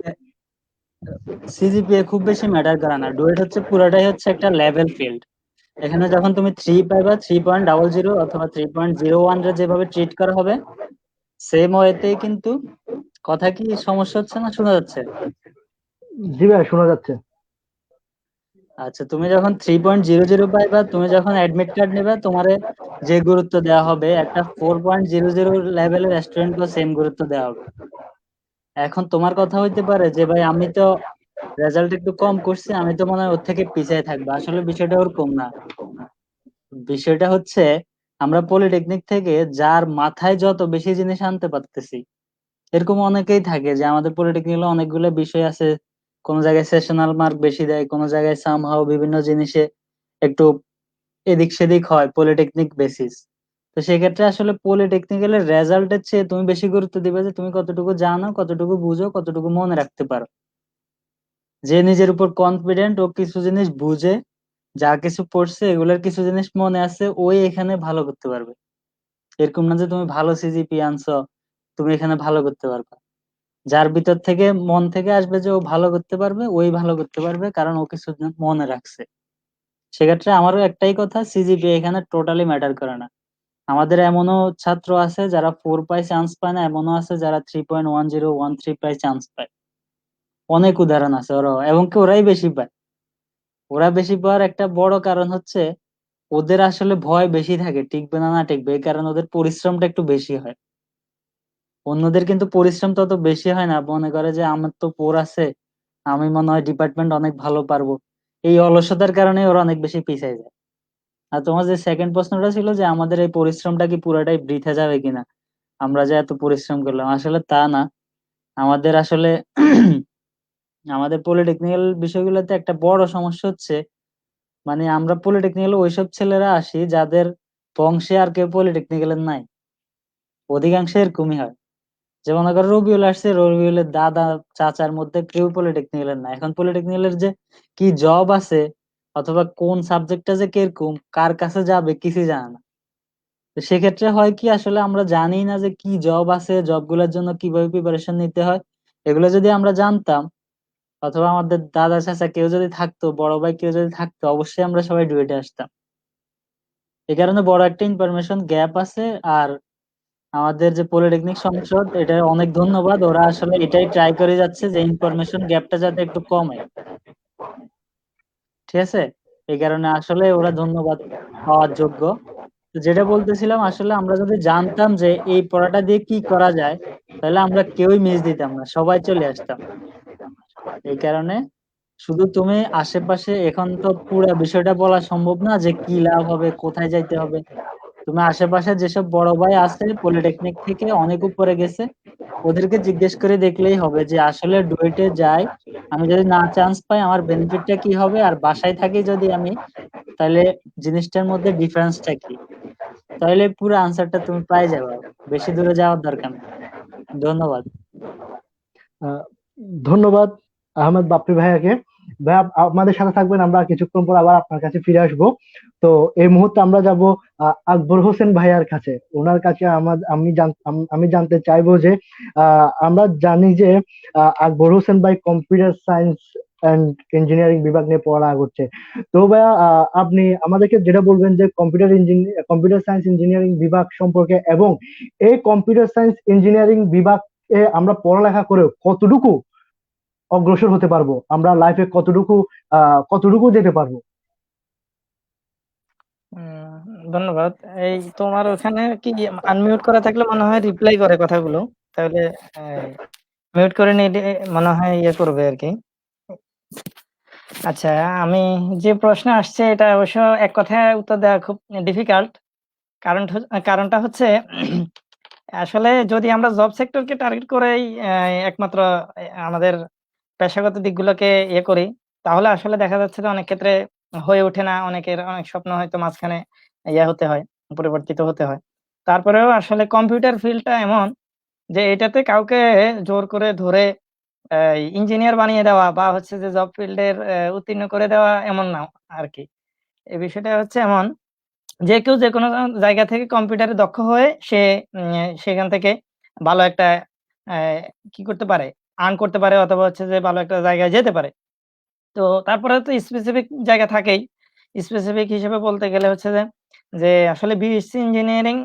সিজিপিএ খুব বেশি ম্যাটার করে না। ডুয়েট হচ্ছে পুরোটাই হচ্ছে একটা লেভেল ফিল্ড। এখানে যখন তুমি 3 পাইবা, 3.00 অথবা 3.01 রে যেভাবে ট্রিট করা হবে সেম ওয়েতেই কিন্তু। কথা কি সমস্যা হচ্ছে না, শোনা যাচ্ছে? জি ভাই, শোনা যাচ্ছে। আচ্ছা, তুমি যখন 3.00 পাইবা, তুমি যখন অ্যাডমিট কার্ড নেবে, তোমারে যে গুরুত্ব দেওয়া হবে একটা 4.00 লেভেলের স্টুডেন্টকেও সেম গুরুত্ব দেওয়া হবে। এখন তোমার কথা হইতে পারে যে ভাই আমি তো রেজাল্ট একটু কম করছি, আমি তো মনে হয় ওর থেকে পিছিয়ে থাকবো। আসলে বিষয়টা ওরকম না। বিষয়টা হচ্ছে আমরা পলিটেকনিক থেকে যার মাথায় যত বেশি জিনিস আনতে পারতেছি, এরকম অনেকেই থাকে যে আমাদের পলিটেকনিক্যালে অনেকগুলো বিষয় আছে, কোন জায়গায় সেশনাল মার্ক বেশি দেয়, কোন জায়গায় সামহাও বিভিন্ন জিনিসে একটু এদিক সেদিক হয় পলিটেকনিক বেসিস। তো সেক্ষেত্রে আসলে পলিটেকনিক্যালের রেজাল্টের চেয়ে তুমি বেশি গুরুত্ব দিবে যে তুমি কতটুকু জানো, কতটুকু বুঝো, কতটুকু মনে রাখতে পারো। যে নিজের উপর কনফিডেন্ট, ও কিছু জিনিস বুঝে, যা কিছু পড়ছে এগুলোর কিছু জিনিস মনে আছে, ওই এখানে ভালো করতে পারবে। এরকম না যে তুমি ভালো সিজিপি আনছো, তুমি এখানে ভালো করতে পারবে। যার ভিতর থেকে মন থেকে আসবে যে ও ভালো করতে পারবে, ওই ভালো করতে পারবে, কারণ ও কিছু মনে রাখছে। সেক্ষেত্রে আমারও একটাই কথা, সিজিপি এখানে টোটালি ম্যাটার করে না। আমাদের এমনও ছাত্র আছে যারা 4 পায় চান্স পায় না, এমনও আছে যারা 3.1013 পায় চান্স পায়। অনেক উদাহরণ আছে ওরা, এবং কি ওরাই বেশি পায়। ওরা বেশি পাওয়ার একটা বড় কারণ হচ্ছে ওদের আসলে ভয় বেশি থাকে টিকবে না না টিকবে, এই কারণে ওদের পরিশ্রমটা একটু বেশি হয়। অন্যদের কিন্তু পরিশ্রম তত বেশি হয় না, মনে করে যে আমার তো পোর আছে, আমি মনে হয় ডিপার্টমেন্ট অনেক ভালো পারবো। এই অলসতার কারণে ওরা অনেক বেশি পিছিয়ে যায়। আর তোমার যে সেকেন্ড প্রশ্নটা ছিল যে আমাদের এই পরিশ্রমটা কি পুরোটাই বৃথা যাবে কিনা, আমরা যে এত পরিশ্রম করলাম, আসলে তা না। আমাদের আসলে আমাদের পলিটেকনিক্যাল বিষয়গুলোতে একটা বড় সমস্যা হচ্ছে, মানে আমরা পলিটেকনিক্যাল ওইসব ছেলেরা আসি যাদের বংশে আর কেউ পলিটেকনিক্যালের নাই। অধিকাংশ এরকমই হয়। যেমন মনে করো রবিউল আসছে, রবিউলের দাদা চাচার মধ্যে কেউ পলিটেকনিক্যালের না। এখন পলিটেকনিক্যালের যে কি জব আছে অথবা কোন সাবজেক্টটা যে কিরকম, কার কাছে যাবে কিছু জানে না। তো সেক্ষেত্রে হয় কি, আসলে আমরা জানি না যে কি জব আছে, জব গুলোর জন্য কিভাবে প্রিপারেশন নিতে হয়। এগুলো যদি আমরা জানতাম, অথবা আমাদের দাদা চাচা কেউ যদি থাকতো, বড় ভাই কেউ যদি থাকতো, অবশ্যই আমরা সবাই ডুয়েটে আসতাম। এই কারণে বড় একটা ইনফরমেশন গ্যাপ আছে। আর আমাদের যে পলিটেকনিক সংসদ, এটা অনেক ধন্যবাদ, ওরা আসলে এটাই ট্রাই করে যাচ্ছে যে ইনফরমেশন গ্যাপটা যাতে একটু কমে। ঠিক আছে, এই কারণে আসলে ওরা ধন্যবাদ পাওয়ার যোগ্য। তো যেটা বলতেছিলাম, আসলে আমরা যদি জানতাম যে এই পড়াটা দিয়ে কি করা যায়, তাহলে আমরা কেউই মিস দিতাম না, সবাই চলে আসতাম। এই কারণে শুধু তুমি আশেপাশে, এখন তো পুরো বিষয়টা বলা সম্ভব না যে কি লাভ হবে, কোথায় যাইতে হবে। তুমি আশেপাশে যেসব বড় ভাই আছে পলিটেকনিক থেকে অনেক উপরে গেছে, ওদেরকে জিজ্ঞেস করে দেখলেই হবে যে আসলে ডুয়েটে যাই, আমি যদি না চান্স পাই আমার বেনিফিটটা কি হবে, আর বাসায় থাকি যদি আমি, তাহলে জিনিসটার মধ্যে ডিফারেন্সটা কি। তাহলে পুরো আনসারটা তুমি পাই যাবে, বেশি দূরে যাওয়ার দরকার নেই। ধন্যবাদ। আহ, ধন্যবাদ আহমেদ বাপ্পি ভাইয়াকে। ভাইয়া আমাদের সাথে থাকবেন, আমরা কিছুক্ষণ পর আবার আপনার কাছে ফিরে আসব। তো এই মুহূর্তে আমরা যাব আকবর হোসেন ভাইয়ার কাছে। ওনার কাছে আমি জানতে চাইবো যে আমরা জানি যে আকবর হোসেন ভাই কম্পিউটার সায়েন্স অ্যান্ড ইঞ্জিনিয়ারিং বিভাগ নিয়ে পড়া করছে। তো ভাইয়া আপনি আমাদেরকে যেটা বলবেন যে কম্পিউটার সায়েন্স ইঞ্জিনিয়ারিং বিভাগ সম্পর্কে, এবং এই কম্পিউটার সায়েন্স ইঞ্জিনিয়ারিং বিভাগ আমরা পড়ালেখা করে কতটুকু অগ্রসর হতে পারবো, আমরা লাইফে কতটুকু যেতে পারবো? উম, ধন্যবাদ। এই তোমার ওখানে কি আনমিউট করা থাকলে মনে হয় রিপ্লাই করে কথাগুলো, তাহলে মিউট করে নিলে মনে হয় ইয়ে করবে আর কি। আচ্ছা, আমি যে প্রশ্ন আসছে এটা অবশ্য এক কথায় উত্তর দেওয়া খুব ডিফিকাল্ট। কারণটা হচ্ছে আসলে যদি আমরা জব সেক্টরকে টার্গেট করেই একমাত্র আমাদের পেশাগত দিকগুলোকে করি, তাহলে আসলে দেখা যাচ্ছে যে অনেক ক্ষেত্রে হয়ে ওঠে না। অনেকের অনেক স্বপ্ন হয়তো মাঝখানে হতে হয়, পরিবর্তিত হতে হয়। তারপরেও আসলে কম্পিউটার ফিল্ডটা এমন যে এটাতে কাউকে জোর করে ধরে ইঞ্জিনিয়ার বানিয়ে দেওয়া বা হচ্ছে যে জব ফিল্ডের উত্তীর্ণ করে দেওয়া এমন না আরকি। এই বিষয়টা হচ্ছে এমন যে কেউ যেকোনো জায়গা থেকে কম্পিউটারে দক্ষ হয়ে সে সেখান থেকে ভালো একটা অ্যা কি করতে পারে? আর্ন করতে পারে অথবা হচ্ছে যে ভালো একটা জায়গায় যেতে পারে। তো তারপরে তো স্পেসিফিক জায়গা থাকেই। স্পেসিফিক হিসেবে বলতে গেলে হচ্ছে যে আসলে বিএসসি ইঞ্জিনিয়ারিং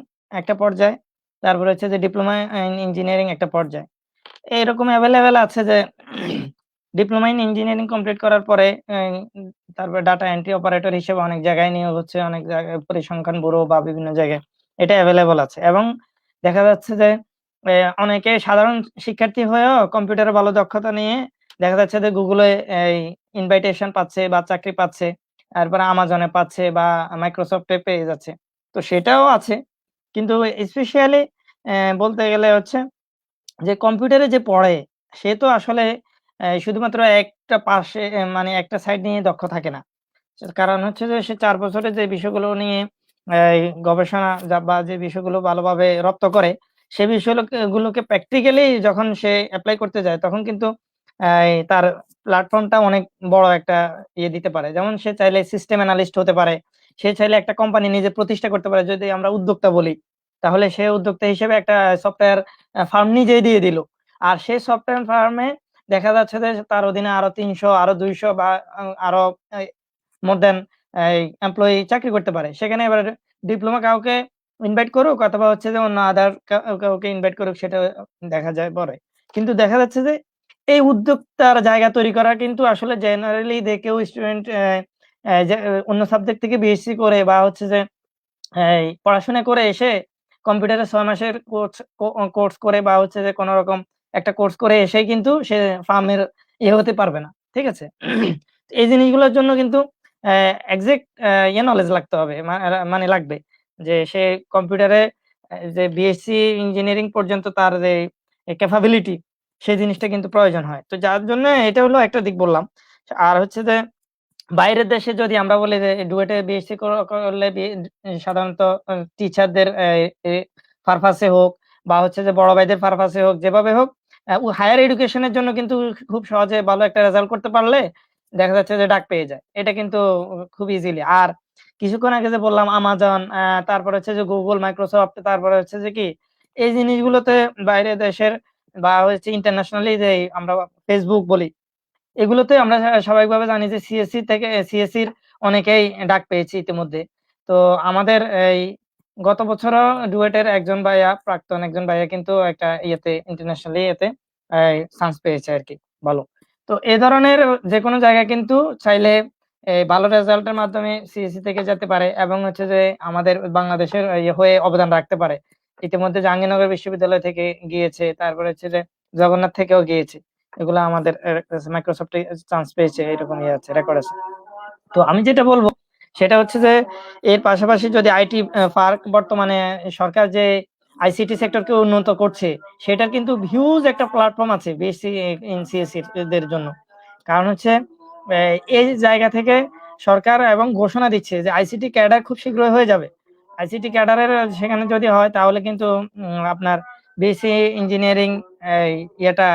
একটা পর্যায়। তারপরে হচ্ছে যে ডিপ্লোমা ইন ইঞ্জিনিয়ারিং একটা পর্যায়। এরকম এভেইলেবল আছে যে ডিপ্লোমা ইন ইঞ্জিনিয়ারিং কমপ্লিট করার পরে তারপরে ডাটা এন্ট্রি অপারেটর হিসেবে অনেক জায়গায় নিয়োগ হচ্ছে, অনেক জায়গায় পরিসংখ্যান ব্যুরো বা বিভিন্ন জায়গায় এটা এভেইলেবল আছে। এবং দেখা যাচ্ছে যে অনেকে সাধারণ শিক্ষার্থী হয়েও কম্পিউটারে ভালো দক্ষতা নিয়ে দেখা যাচ্ছে যে Google এ এই ইনভাইটেশন পাচ্ছে বা চাকরি পাচ্ছে। তারপরে Amazon এ পাচ্ছে বা Microsoft এ পেয়ে যাচ্ছে। তো সেটাও আছে। কিন্তু স্পেশালি বলতে গেলে হচ্ছে যে কম্পিউটারে যে পড়ে সে তো আসলে শুধুমাত্র একটা পাশে মানে একটা সাইড নিয়ে দক্ষ থাকে না। কারণ হচ্ছে যে সে ৪ বছরে যে বিষয়গুলো নিয়ে গবেষণা বা যে বিষয়গুলো ভালোভাবে রপ্ত করে, সে গুলোকে প্র্যাকটিক্যালি যখন সে এপ্লাই করতে যায় তখন কিন্তু তার প্ল্যাটফর্মটা অনেক বড় একটা দিতে পারে। যেমন সে চাইলে সিস্টেম অ্যানালিস্ট হতে পারে। সে চাইলে একটা কোম্পানি নিজে প্রতিষ্ঠা করতে পারে। যদি আমরা উদ্যোক্তা বলি, তাহলে সে উদ্যোক্তা হিসেবে একটা সফটওয়্যার ফার্ম নিজেই দিয়ে দিল। আর সেই সফটওয়্যার ফার্মে দেখা যাচ্ছে যে তার অধীনে আরো ৩০০ আরো ২০০ বা আরো এ মোর দ্যান এমপ্লয়ি চাকরি করতে পারে। সেখানে এবার ডিপ্লোমা কাউকে ইনভাইট করুক অথবা হচ্ছে যে অন্য আদার কাউকে ইনভাইট করুক সেটা দেখা যায় পরে। কিন্তু দেখা যাচ্ছে যে এই উদ্যোক্তার জায়গা তৈরি করা কিন্তু আসলে জেনারেলি যে কেউ স্টুডেন্ট যে অন্য সাবজেক্ট থেকে বিএসসি করে বা হচ্ছে যে পড়াশোনা করে এসে কম্পিউটারে ৬ মাসের কোর্স করে বা হচ্ছে যে কোনরকম একটা কোর্স করে এসেই কিন্তু সে ফার্মের হতে পারবে না। ঠিক আছে? এই জিনিসগুলোর জন্য কিন্তু এক্সাক্ট নলেজ লাগতে হবে। মানে লাগবে। যে সে কম্পিউটারে যে বিএসসি ইঞ্জিনিয়ারিং পর্যন্ত তার যে ক্যাপাবিলিটি সেই জিনিসটা কিন্তু প্রয়োজন হয়। তো যার জন্য এটা হলো একটা দিক বললাম। আর হচ্ছে যে বাইরের দেশে যদি আমরা বলি যে ডুয়েটে বিএসসি করলে সাধারণত টিচারদের এ পারপাসে হোক বা হচ্ছে যে বড় ভাইদের পারপাসে হোক, যেভাবে হোক হায়ার এডুকেশন এর জন্য কিন্তু খুব সহজে ভালো একটা রেজাল্ট করতে পারলে দেখা যাচ্ছে যে ডাক পেয়ে যায়। এটা কিন্তু খুব ইজিলি। আর কিছুক্ষণ আগে যে বললাম Amazon, তারপরে হচ্ছে যে Google, Microsoft, তারপরে হচ্ছে যে কি এই জিনিসগুলোতে বাইরের দেশের বা হচ্ছে ইন্টারন্যাশনালি যে আমরা Facebook বলি, এগুলোতে আমরা স্বাভাবিকভাবে জানি যে সিএসসির অনেকেই ডাক পেয়েছি ইতিমধ্যে। তো আমাদের এই গত বছরও ডুয়েটের একজন ভাইয়া, প্রাক্তন একজন ভাইয়া কিন্তু একটা ইন্টারন্যাশনালি চান্স পেয়েছে আরকি ভালো। তো এ ধরনের যেকোনো জায়গায় কিন্তু চাইলে ভালো রেজাল্টের মাধ্যমে সিএসসি থেকে যেতে পারে এবং হচ্ছে যে আমাদের বাংলাদেশের হয়ে অবদান রাখতে পারে। ইতিমধ্যে জাহাঙ্গীরনগর বিশ্ববিদ্যালয় থেকে গিয়েছে, তারপরে হচ্ছে যে জগন্নাথ থেকেও গিয়েছে। এগুলা আমাদের মাইক্রোসফট এ চান্স পেয়েছে, এরকম আছে, রেকর্ড আছে। তো আমি যেটা বলবো সেটা হচ্ছে যে এর পাশাপাশি যদি আইটি পার্ক বর্তমানে সরকার যে আইসিটি সেক্টরকে উন্নত করছে সেটার কিন্তু হিউজ একটা প্ল্যাটফর্ম আছে বিএসসি ইন সিএসসি দের জন্য। কারণ হচ্ছে এই জায়গা থেকে সরকার এবং ঘোষণা দিচ্ছে যে আইসিটি ক্যাডার খুব শীঘ্রই হয়ে যাবে। আইসিটি ক্যাডারের সেখানে যদি হয় তাহলে কিন্তু আপনার বিএসসি ইঞ্জিনিয়ারিং ইয়েটা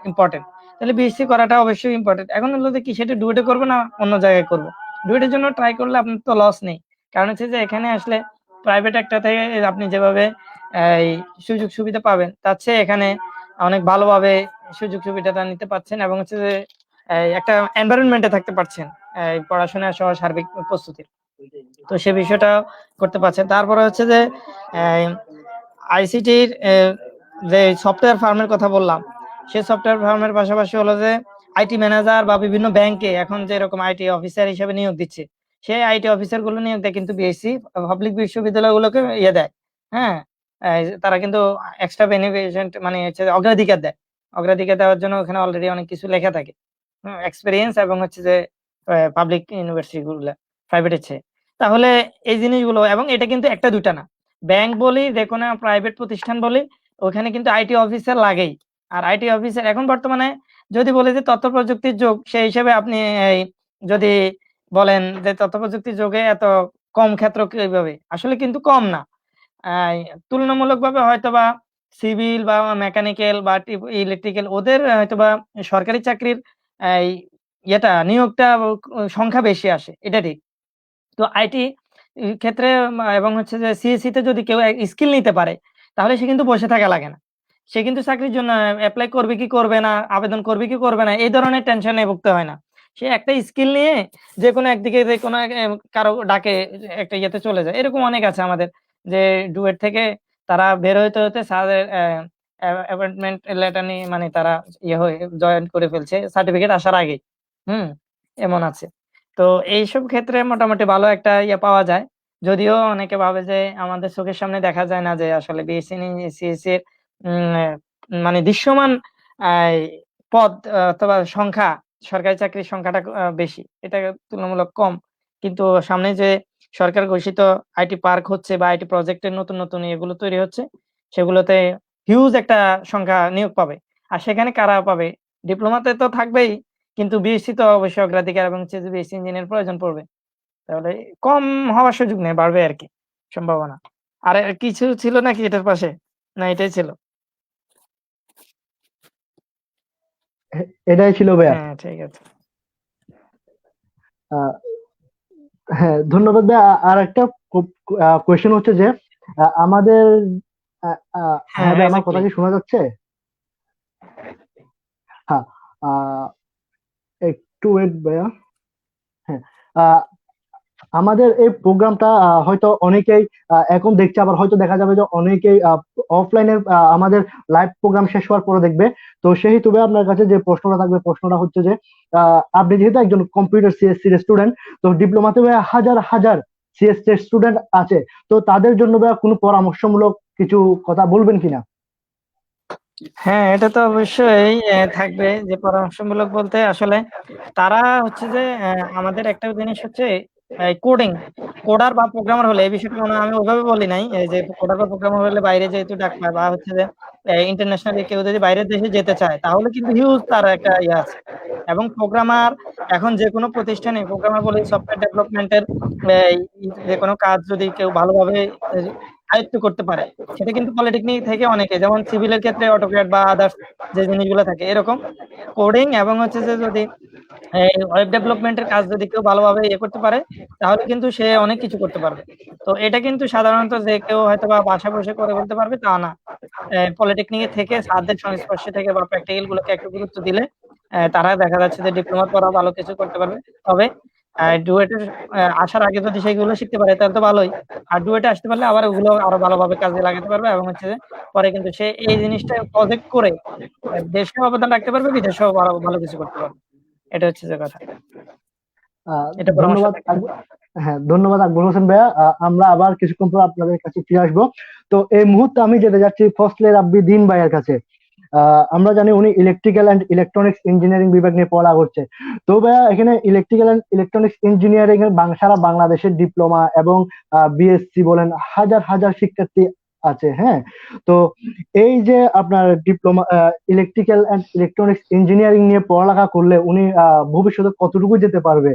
ইম্পর্টেন্ট। তাহলে বিএসসি করাটা অবশ্যই ইম্পর্টেন্ট। এখন হলো যে কি সেটা ডুয়েটে করবো না অন্য জায়গায় করবো? ডুয়েটের জন্য ট্রাই করলে আপনার তো লস নেই। কারণ হচ্ছে যে এখানে আসলে প্রাইভেট একটা থেকে আপনি যেভাবে এই সুযোগ সুবিধা পাবেন তার চেয়ে এখানে অনেক ভালোভাবে সুযোগ সুবিধাটা নিতে পারছেন এবং হচ্ছে যে একটা এনভায়রনমেন্টে থাকতে পারছেন পড়াশোনা সহ সার্বিক প্রস্তুতির। তো সে বিষয়টা করতে পারছেন। তারপরে হচ্ছে যে আইসিটির যে সফটওয়্যার ফার্মের কথা বললাম, সেই সফটওয়্যার ফার্মের পাশাপাশি হলো যে আইটি ম্যানেজার বা বিভিন্ন ব্যাংকে এখন যে এরকম আইটি অফিসার হিসেবে নিয়োগ দিচ্ছে, সেই আইটি অফিসার গুলো নিয়োগ দেয় কিন্তু বিএসসি পাবলিক বিশ্ববিদ্যালয়গুলোকে দেয়। হ্যাঁ? তারা কিন্তু এক্সট্রা বেনিফিশিয়েন্ট মানে হচ্ছে অগ্রাধিকার দেয়। অগ্রাধিকার দেওয়ার জন্য ওখানে অলরেডি অনেক কিছু লেখা থাকে। এক্সপেরিয়েন্স এবং হচ্ছে যে পাবলিক ইউনিভার্সিটি গুলো প্রাইভেটের চেয়ে। তাহলে এই জিনিসগুলো, এবং এটা কিন্তু একটা দুইটা না, ব্যাংক বলি যে কোনো প্রাইভেট প্রতিষ্ঠান বলি, ওখানে কিন্তু আইটি অফিসার লাগেই। আর আইটি অফিসার এখন বর্তমানে যদি বলি যে তথ্য প্রযুক্তির যুগ, সেই হিসেবে আপনি এই যদি বলেন যে তথ্য প্রযুক্তির যুগে এত কম ক্ষেত্র কিভাবে, আসলে কিন্তু কম না। তুলনামূলকভাবে হয়তোবা সিভিল বা মেকানিক্যাল বা ইলেকট্রিক্যাল ওদের হয়তোবা সরকারি চাকরির এই ইয়েটা নিয়োগটা সংখ্যা বেশি আসে, এটা ঠিক। তো আইটি ক্ষেত্রে এবং হচ্ছে যে সিএসসি তে যদি কেউ স্কিল নিতে পারে, তাহলে সে কিন্তু বসে থাকা লাগে না। সে কিন্তু চাকরির জন্য এপ্লাই করবে কি করবে না, আবেদন করবে কি করবে না, এই ধরনের টেনশনে ভুগতে হয় না। সে একটা স্কিল নিয়ে যে কোনো একদিকে যে কোনো কারো ডাকে একটা ইয়েতে চলে যায়। এরকম অনেক আছে আমাদের, যে ডুয়েট থেকে তারা বের হইতে হতে স্যারের অ্যাপয়েন্টমেন্ট লেটার নিয়ে মানে তারা ইয়ে হয়ে জয়েন করে ফেলছে সার্টিফিকেট আসার আগে। হুম, এমন আছে। তো এইসব ক্ষেত্রে মোটামুটি ভালো একটা ইয়ে পাওয়া যায়। যদিও অনেকে ভাবে যে আমাদের চোখের সামনে দেখা যায় না যে আসলে বিএসসি সিএসসি এর মানে দৃশ্যমান আহ, পদ অথবা সংখ্যা, সরকারি চাকরির সংখ্যাটা বেশি, এটা তুলনামূলক কম। কিন্তু সামনে যে সরকার ঘোষিত আইটি পার্ক হচ্ছে বা আইটি প্রজেক্টের নতুন নতুন এগুলো তৈরি হচ্ছে, সেগুলোতে হিউজ একটা সংখ্যা নিয়োগ পাবে। আর সেখানে কারা পাবে? ডিপ্লোমাতে তো থাকবেই, কিন্তু বিএসসি তো অবশ্যই অগ্রাধিকার, এবং হচ্ছে যে বিএসসি ইঞ্জিনিয়ার প্রয়োজন পড়বে। তাহলে কম হওয়ার সুযোগ নেই, বাড়বে আর কি সম্ভাবনা। আর কিছু ছিল নাকি এটার পাশে, না এটাই ছিল? এটাই ছিল ভাইয়া। হ্যাঁ, ঠিক আছে। আহ, হ্যাঁ, ধন্যবাদ ভাইয়া। আর একটা কোয়েশ্চেন হচ্ছে যে আমাদের হ্যাঁ, হ্যাঁ ভাই, আমার কথা এক্স্যাক্টলি। কি শোনা যাচ্ছে? হ্যাঁ, আহ, একটু ওয়েট ভাইয়া। হ্যাঁ, আহ, আমাদের এই প্রোগ্রামটা হয়তো অনেকেই এখন দেখছে, আবার হয়তো দেখা যাবে যে অনেকেই অফলাইনের আমাদের লাইভ প্রোগ্রাম শেষ হওয়ার পরে দেখবে। তো সেই হিসেবে আপনার কাছে যে প্রশ্নটা থাকবে, প্রশ্নটা হচ্ছে যে আপনি যেহেতু একজন কম্পিউটার সিএসসি স্টুডেন্ট, তো ডিপ্লোমাতে হাজার হাজার সিএসসি স্টুডেন্ট আছে, তো তাদের জন্য কোনো পরামর্শমূলক কিছু কথা বলবেন কিনা? হ্যাঁ, এটা তো অবশ্যই থাকবে, যে পরামর্শমূলক বলতে আসলে তারা হচ্ছে যে আমাদের একটা জিনিস হচ্ছে কোডিং, কোডার বা প্রোগ্রামার হলে, এই বিষয়টা মনে হয় আমি ওইভাবে বলি নাই, এই যে কোডার বা প্রোগ্রামার হলে বাইরে যেহেতু ডাক পায়, বা হচ্ছে যে ইন্টারন্যাশনালি কেউ যদি বাইরের দেশে যেতে চায়, তাহলে কিন্তু হিউজ তার একটা ইয়ে আছে। এবং প্রোগ্রামার এখন যে কোনো প্রতিষ্ঠানে প্রোগ্রামার বলে সফটওয়্যার ডেভেলপমেন্টের যে কোনো কাজ যদি কেউ ভালোভাবে আহ, আয়ত্ত করতে পারে, সেটা কিন্তু পলিটেকনিক থেকে অনেকে, যেমন সিভিলের ক্ষেত্রে অটোক্যাড বা আদার্স যে জিনিসগুলো থাকে, এরকম কোডিং এবং হচ্ছে যে যদি ওয়েব ডেভেলপমেন্টের কাজ যদি কেউ ভালোভাবে ইয়ে করতে পারে, তাহলে কিন্তু সে অনেক কিছু করতে পারবে। তো এটা কিন্তু সাধারণত যে কেউ হয়তো বা বাসা বসে করে বলতে পারবে তা না। পলিটেকনিকে থেকে স্যারদের সংস্পর্শে থেকে বা প্র্যাকটিক্যাল গুলোকে একটু গুরুত্ব দিলে তারা দেখা যাচ্ছে যে ডিপ্লোমার পড়া ভালো কিছু করতে পারবে। তবে ডুয়েটের আসার আগে যদি সেগুলো শিখতে পারে তাহলে তো ভালোই। আর ডুয়েটে আসতে পারলে আবার ওগুলো আরো ভালোভাবে কাজে লাগাতে পারবে, এবং হচ্ছে যে পরে কিন্তু সে এই জিনিসটা প্রজেক্ট করে দেশেও অবদান রাখতে পারবে, বিদেশেও আরো ভালো কিছু করতে পারবে। এটা হচ্ছে যে কথা। এটা পরামর্শ ধন্যবাদ থাকবে। হ্যাঁ, ধন্যবাদ আকবর হোসেন ভাইয়া। আমরা আবার কিছুক্ষণ পর আপনাদের কাছে ফিরে আসবো। তো এই মুহূর্তে আমি যেতে যাচ্ছি ফজলে রাব্বি দিন ভাইয়ের কাছে। আমরা জানি উনি ইলেকট্রিক্যাল অ্যান্ড ইলেকট্রনিক্স ইঞ্জিনিয়ারিং বিভাগ নিয়ে পড়া করছে। তো ভাইয়া, এখানে ইলেকট্রিক্যাল অ্যান্ড ইলেকট্রনিক্স ইঞ্জিনিয়ারিং এর সারা বাংলাদেশের ডিপ্লোমা এবং বিএসসি বলেন হাজার হাজার শিক্ষার্থী আছে। হ্যাঁ, তো এই যে আপনার diploma electrical and electronics engineering নিয়ে পড়ালেখা করলে উনি ভবিষ্যতে কতটুকু যেতে পারবে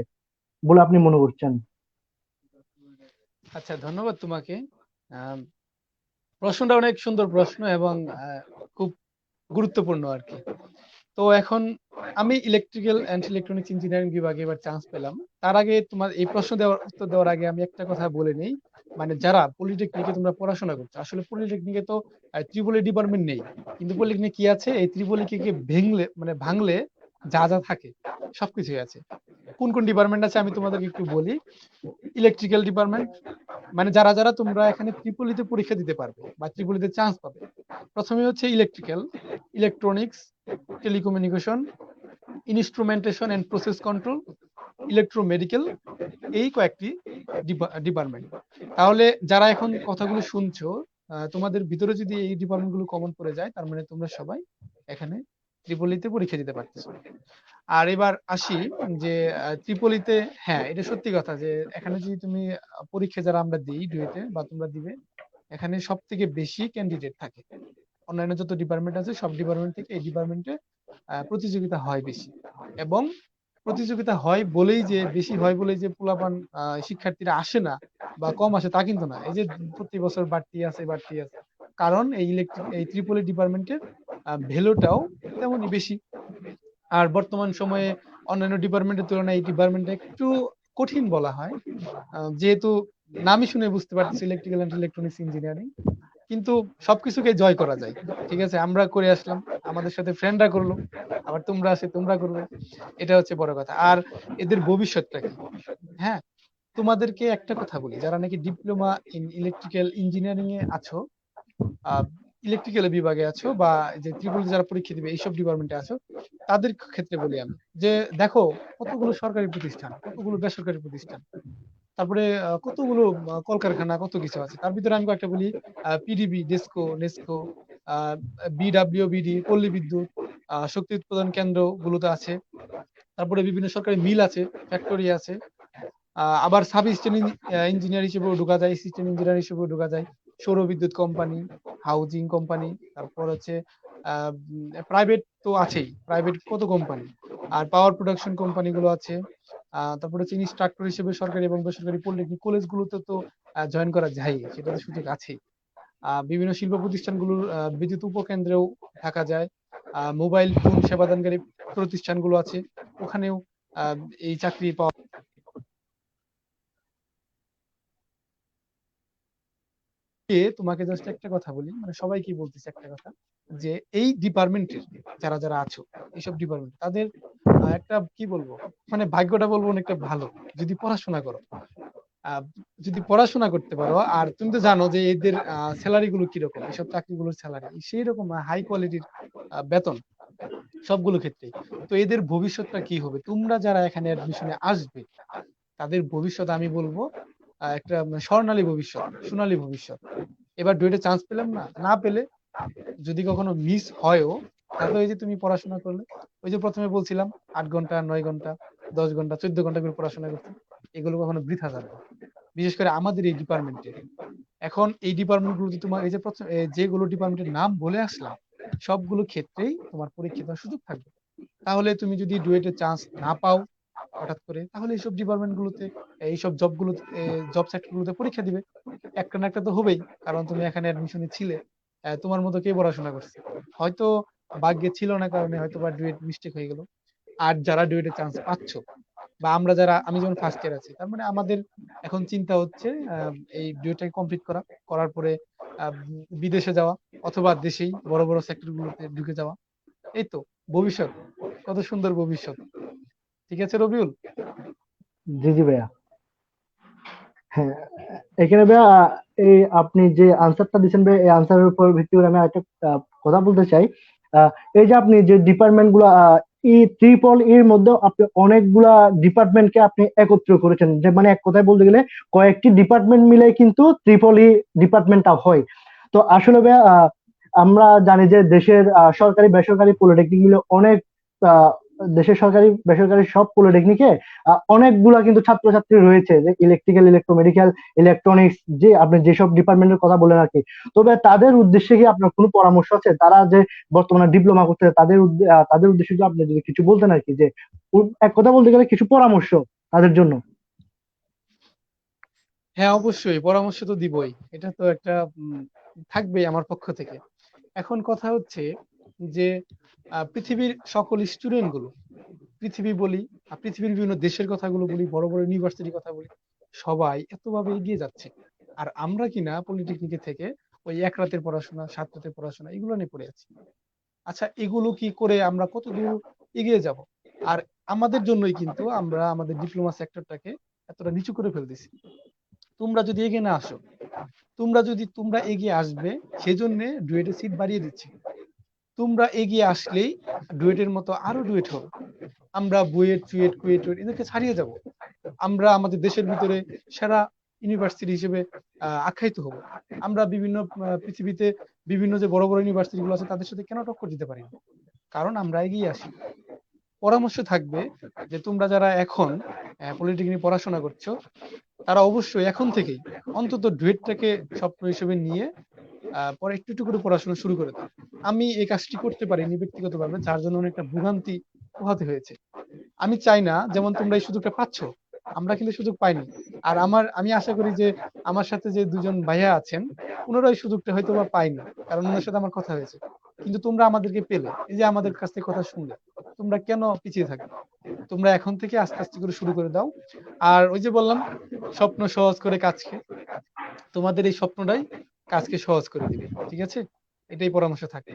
বলে আপনি মনে করছেন? আচ্ছা, ধন্যবাদ তোমাকে। আম, প্রশ্নটা অনেক সুন্দর প্রশ্ন এবং খুব গুরুত্বপূর্ণ আর কি। তো এখন আমি ইলেকট্রিক্যাল অ্যান্ড ইলেকট্রনিক্স ইঞ্জিনিয়ারিং বিভাগে এবার চান্স পেলাম। তার আগে তোমার এই প্রশ্ন দেওয়ার উত্তর দেওয়ার আগে আমি একটা কথা বলে নেই। মানে যারা পলিটেকনিকে তোমরা পড়াশোনা করছো, আসলে পলিটেকনিকে তো ত্রিপলি ডিপার্টমেন্ট নেই, কিন্তু পলিটেকনিক কি আছে, এই ত্রিপলিকে ভেঙলে মানে ভাঙলে যা যা থাকে সবকিছুই আছে। কোন কোন ডিপার্টমেন্ট আছে আমি তোমাদেরকে একটু বলি। ইলেকট্রিক্যাল ডিপার্টমেন্ট, মানে যারা যারা তোমরা এখানে ত্রিপলিতে পরীক্ষা দিতে পারবে বা ত্রিপলিতে চান্স পাবে, প্রথমে হচ্ছে electrical, electronics, telecommunication, instrumentation and process control, electromedical, এই কয়েকটি ডিপার্টমেন্ট। তাহলে যারা এখন কথাগুলো শুনছো, তোমাদের ভিতরে যদি এই ডিপার্টমেন্ট গুলো কমন পড়ে যায়, তার মানে তোমরা সবাই এখানে ত্রিপলিতে পরীক্ষা দিতে পারতেছো। আর এবার আসি যে ত্রিপলিতে, হ্যাঁ এটা সত্যি কথা যে এখানে যদি তুমি পরীক্ষা যারা আমরা দিই ডুয়েটে বা তোমরা দিবে, এখানে সব থেকে বেশি ক্যান্ডিডেট থাকে। অন্যান্য যত ডিপার্টমেন্ট আছে সব ডিপার্টমেন্ট থেকে এই ডিপার্টমেন্টে প্রতিযোগিতা হয় বেশি। এবং প্রতিযোগিতা হয় বলেই যে বেশি হয় বলেই যে পোলাপান শিক্ষার্থীরা আসে না বা কম আসে তা কিন্তু না। এই যে প্রতি বছর বাড়তি আছে বাড়তি আছে, কারণ এই এই ত্রিপলি ডিপার্টমেন্টের ভ্যালুটাও তেমনই বেশি। আর বর্তমান সময়ে অন্যান্য ডিপার্টমেন্টের তুলনায় এই ডিপার্টমেন্টটা একটু কঠিন বলা হয়, যেহেতু নামই শুনে বুঝতে পারতেছি ইলেকট্রিক্যাল এন্ড ইলেকট্রনিক্স ইঞ্জিনিয়ারিং, কিন্তু সবকিছুকে জয় করা যায়। ঠিক আছে, আমরা করে আসলাম, আমাদের সাথে ফ্রেন্ডরা করলো, আবার তোমরা আসে তোমরা করবে, এটা হচ্ছে বড় কথা। আর এদের ভবিষ্যৎটা কি? হ্যাঁ, তোমাদেরকে একটা কথা বলি, যারা নাকি ডিপ্লোমা ইন ইলেকট্রিক্যাল ইঞ্জিনিয়ারিং এ আছো, ইলেকট্রিক্যাল বিভাগে আছো, বা যে ত্রিপুল যারা পরীক্ষা দিবে এইসব ডিপার্টমেন্টে আছো, তাদের ক্ষেত্রে বলি আমি যে দেখো কতগুলো সরকারি প্রতিষ্ঠান, কতগুলো বেসরকারি প্রতিষ্ঠান, তারপরে কতগুলো কলকারখানা, কত কিছু আছে। তার ভিতরে আমি কয়েকটা বলি, পিডিবি, ডেস্কো, নেস্কো, বিডব্লিউবিডি, পল্লী বিদ্যুৎ, শক্তি উৎপাদন কেন্দ্র গুলোতে আছে। তারপরে বিভিন্ন সরকারি মিল আছে, ফ্যাক্টরি আছে। আবার সাব স্টেশন ইঞ্জিনিয়ার হিসেবেও ঢোকা যায়, সিস্টেম ইঞ্জিনিয়ার হিসেবেও ঢোকা যায়। সৌর বিদ্যুৎ কোম্পানি, হাউজিং কোম্পানি, তারপর হচ্ছে প্রাইভেট তো আছেই, প্রাইভেট কত কোম্পানি, আর পাওয়ার প্রোডাকশন কোম্পানি গুলো আছে। তারপরে হচ্ছে ইনস্ট্রাক্টর হিসেবে সরকারি এবং বেসরকারি পলিটেকনিক কলেজগুলোতে তো জয়েন করা যায়, সেটা তো সুযোগ আছেই। বিভিন্ন শিল্প প্রতিষ্ঠানগুলোর বিদ্যুৎ উপকেন্দ্রেও থাকা যায়। মোবাইল ফোন সেবাদানকারী প্রতিষ্ঠানগুলো আছে, ওখানেও এই চাকরি পাওয়া। তোমাকে জাস্ট একটা কথা বলি, মানে সবাইকে বলতেছি একটা কথা, যে এই ডিপার্টমেন্টের যারা যারা আছো, এইসব ডিপার্টমেন্ট তাদের একটা কি বলবো, মানে ভাগ্যটা বলবো অনেকটা ভালো যদি পড়াশোনা করো। আহ, যদি পড়াশোনা করতে পারো, আর তুমি তো জানো যে এদের স্যালারি গুলো কিরকম, এইসব চাকরিগুলোর স্যালারি সেই রকম হাই কোয়ালিটির বেতন সবগুলো ক্ষেত্রেই। তো এদের ভবিষ্যৎটা কি হবে, তোমরা যারা এখানে অ্যাডমিশনে আসবে তাদের ভবিষ্যৎ আমি বলবো একটা স্বর্ণালী ভবিষ্যৎ, সোনালী ভবিষ্যৎ। এবার ডুয়েটে চান্স পেলাম না, না পেলে যদি কখনো মিস হয়ও, তাহলে ওই যে তুমি পড়াশোনা করলে, ওই যে প্রথমে বলছিলাম 8 ঘন্টা 9 ঘন্টা 10 ঘন্টা 14 ঘন্টা করে পড়াশোনা করতে, এগুলো কখনো বৃথা যাবে না। বিশেষ করে আমাদের এই ডিপার্টমেন্টে, এখন এই ডিপার্টমেন্ট গুলোতে তোমার এই যে প্রথম যেগুলো ডিপার্টমেন্টের নাম বলে আসলাম, সবগুলো ক্ষেত্রেই তোমার পরীক্ষা দেওয়ার সুযোগ থাকবে। তাহলে তুমি যদি ডুয়েটে চান্স না পাও হঠাৎ করে, তাহলে এইসব ডিপার্টমেন্ট গুলোতে, এইসব জব গুলোতে, জব সেক্টর গুলোতে পরীক্ষা দিবে। একটা না একটা তো হবেই, কারণ তুমি এখানে অ্যাডমিশনে ছিলে। তোমার মতো কে পড়াশোনা করছে, হয়তো ভাগ্যে ছিল না কারণে হয়তো বা ডুয়েট মিস্টেক হয়ে গেল। আর যারা ডুয়েটে চান্স পাচ্ছ, বা আমরা যারা, আমি যেমন ফার্স্ট ইয়ার আছি, তার মানে আমাদের এখন চিন্তা হচ্ছে এই ডুয়েটটাকে কমপ্লিট করা, করার পরে বিদেশে যাওয়া, অথবা দেশেই বড় বড় সেক্টর গুলোতে ঢুকে যাওয়া। এই তো ভবিষ্যৎ, কত সুন্দর ভবিষ্যৎ। ঠিক আছে রবিউল। জি জি ভাইয়া। হ্যাঁ, এখানে ভাইয়া এই আপনি যে আনসারটা দিচ্ছেন ভাই, এই আনসারের উপর ভিত্তি করে আমি একটা কথা বলতে চাই। আহ, এই যে আপনি যে ডিপার্টমেন্ট গুলা ই ট্রিপল এর মধ্যে আপনি অনেকগুলা ডিপার্টমেন্টকে আপনি একত্র করেছেন, যে মানে এক কথায় বলতে গেলে কয়েকটি ডিপার্টমেন্ট মিলে কিন্তু ট্রিপল ই ডিপার্টমেন্টটা হয়। তো আসলে ভাইয়া আমরা জানি যে দেশের সরকারি বেসরকারি পলিটেকনিক মিলে অনেক আহ, দেশের সরকারি বেসরকারি সব পলিটেকনিকে অনেকগুলা কিন্তু ছাত্রছাত্রী রয়েছে, যে ইলেকট্রিক্যাল, ইলেকট্রোমেডিক্যাল, ইলেকট্রনিক্স, যে আপনি যেসব ডিপার্টমেন্টের কথা বলেন আর কি। তবে তাদের উদ্দেশ্যে কি আপনার কোনো পরামর্শ আছে, তারা যে বর্তমানে ডিপ্লোমা করতে তাদের তাদের উদ্দেশ্যে যদি আপনি যদি কিছু বলতেন আর কি, যে এক কথা বলতে গেলে কিছু পরামর্শ তাদের জন্য। হ্যাঁ অবশ্যই পরামর্শ তো দিবই, এটা তো একটা থাকবেই আমার পক্ষ থেকে। এখন কথা হচ্ছে যে পৃথিবীর সকল স্টুডেন্ট গুলো, পৃথিবী বলি, পৃথিবীর বিভিন্ন দেশের কথাগুলো বলি, বড় বড় ইউনিভার্সিটির কথা বলি, সবাই এতভাবে এগিয়ে যাচ্ছে। আর আমরা কিনা পলিটেকনিকে থেকে ওই এক রাতের পড়াশোনা, 7 রাতের পড়াশোনা এগুলো নিয়ে পড়ে আছি। আচ্ছা এগুলো কি করে আমরা কত দূর এগিয়ে যাব? আর আমাদের জন্যই কিন্তু আমরা আমাদের ডিপ্লোমা সেক্টরটাকে এতটা নিচু করে ফেলতেছি। তোমরা যদি এগিয়ে না আসো, তোমরা এগিয়ে আসবে, সেজন্য ডুয়েটের সিট বাড়িয়ে দিচ্ছি। তোমরা এগিয়ে আসলেই ডুয়েটের মতো আরো ডুয়েট হবে। আমরা বুয়েট, চুয়েট, কুয়েট এদেরকে ছাড়িয়ে যাব। আমরা আমাদের দেশের ভিতরে সেরা ইউনিভার্সিটি হিসেবে আখ্যায়িত হব। আমরা বিভিন্ন পৃথিবীতে বিভিন্ন যে বড় বড় ইউনিভার্সিটি গুলো আছে তাদের সাথে কেন টক্কর দিতে পারি না? কারণ আমরা এগিয়ে আসি। পরামর্শ থাকবে যে তোমরা যারা এখন পলিটিক্যাল নিয়ে পড়াশোনা করছো তারা অবশ্যই এখন থেকেই অন্তত ডুয়েটটাকে স্বপ্ন হিসেবে নিয়ে পরে একটু একটু করে পড়াশোনা শুরু করে দাও। আমি এই কাজটি করতে পারিনি ব্যক্তিগতভাবে, যার জন্য অনেকটা ভোগান্তি পোহাতে হয়েছে। আমি চাই না যেমন তোমরা এই সুযোগটা পাচ্ছ, আমরা কিন্তু সুযোগ পাইনি। আর আমি আশা করি যে আমার সাথে যে দুজন ভাইয়া আছেন ওনারা এই সুযোগটা হয়তো বা পাইনি, কারণ ওনার সাথে আমার কথা হয়েছে। কিন্তু তোমরা আমাদেরকে পেলে, এই যে আমাদের কাছ থেকে কথা শুনলে, তোমরা কেন পিছিয়ে থাকবে? তোমরা এখন থেকে আস্তে আস্তে করে শুরু করে দাও। আর ওই যে বললাম, স্বপ্ন সহজ করে কাজকে, তোমাদের এই স্বপ্নটাই কাজকে সহজ করে দিবে। ঠিক আছে, এটাই পরামর্শ থাকে।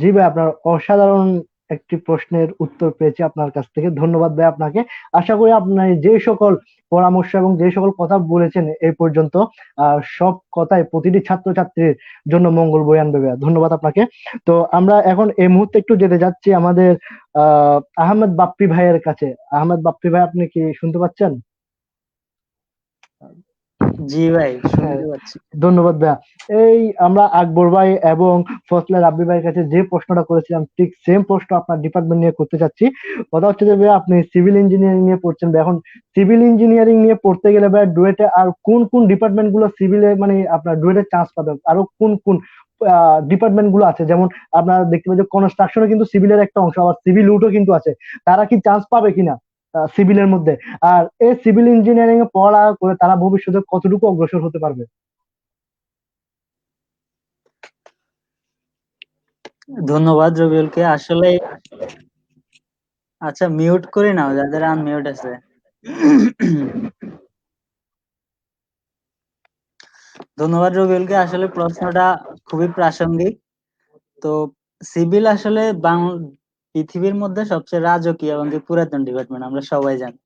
জি ভাই, আপনার অসাধারণ একটি প্রশ্নের উত্তর পেয়েছি আপনার কাছ থেকে, ধন্যবাদ ভাই আপনাকে। আশা করি আপনি যে সকল পরামর্শ এবং যে সকল কথা বলেছেন এই পর্যন্ত সব কথাই প্রতিটি ছাত্রছাত্রীর জন্য মঙ্গল বয়ে আনবে ভাইয়া, ধন্যবাদ আপনাকে। তো আমরা এখন এই মুহূর্তে একটু যেতে যাচ্ছি আমাদের আহমেদ বাপ্পি ভাইয়ের কাছে। আহমেদ বাপ্পি ভাই, আপনি কি শুনতে পাচ্ছেন? জি ভাই, হ্যাঁ, শুনতে পাচ্ছি। ধন্যবাদ ভাইয়া। এই আমরা আকবর ভাই এবং ফজলে রাব্বি ভাইয়ের কাছে যে প্রশ্নটা করেছিলাম ঠিক সেম প্রশ্ন আপনার ডিপার্টমেন্ট নিয়ে করতে চাচ্ছি। কথা হচ্ছে যে ভাইয়া, আপনি সিভিল ইঞ্জিনিয়ারিং নিয়ে পড়ছেন ভাই। এখন সিভিল ইঞ্জিনিয়ারিং নিয়ে পড়তে গেলে ভাই ডুয়েটে আর কোন কোন ডিপার্টমেন্ট গুলো সিভিলে মানে আপনার ডুয়েটে চান্স পাবেন, আরো কোন কোন ডিপার্টমেন্ট গুলো আছে? যেমন আপনারা দেখতে পাবেন যে কনস্ট্রাকশনও কিন্তু সিভিলের একটা অংশ, আবার সিভিল উডও কিন্তু আছে। তারা কি চান্স পাবে কিনা সিভিলের মধ্যে? আর এই সিভিল ইঞ্জিনিয়ারিং এ পড়া করে তারা ভবিষ্যতে কতটুকু অগ্রসর হতে পারবে? ধন্যবাদ রবিউলকে। আসলে আচ্ছা, মিউট করে নাও যাদের আনমিউট আছে। ধন্যবাদ রবিউলকে, আসলে প্রশ্নটা খুবই প্রাসঙ্গিক। তো সিভিল আসলে পৃথিবীর মধ্যে সবচেয়ে রাজকীয় এবং কি পুরাতন ডিপার্টমেন্ট, আমরা সবাই জানি।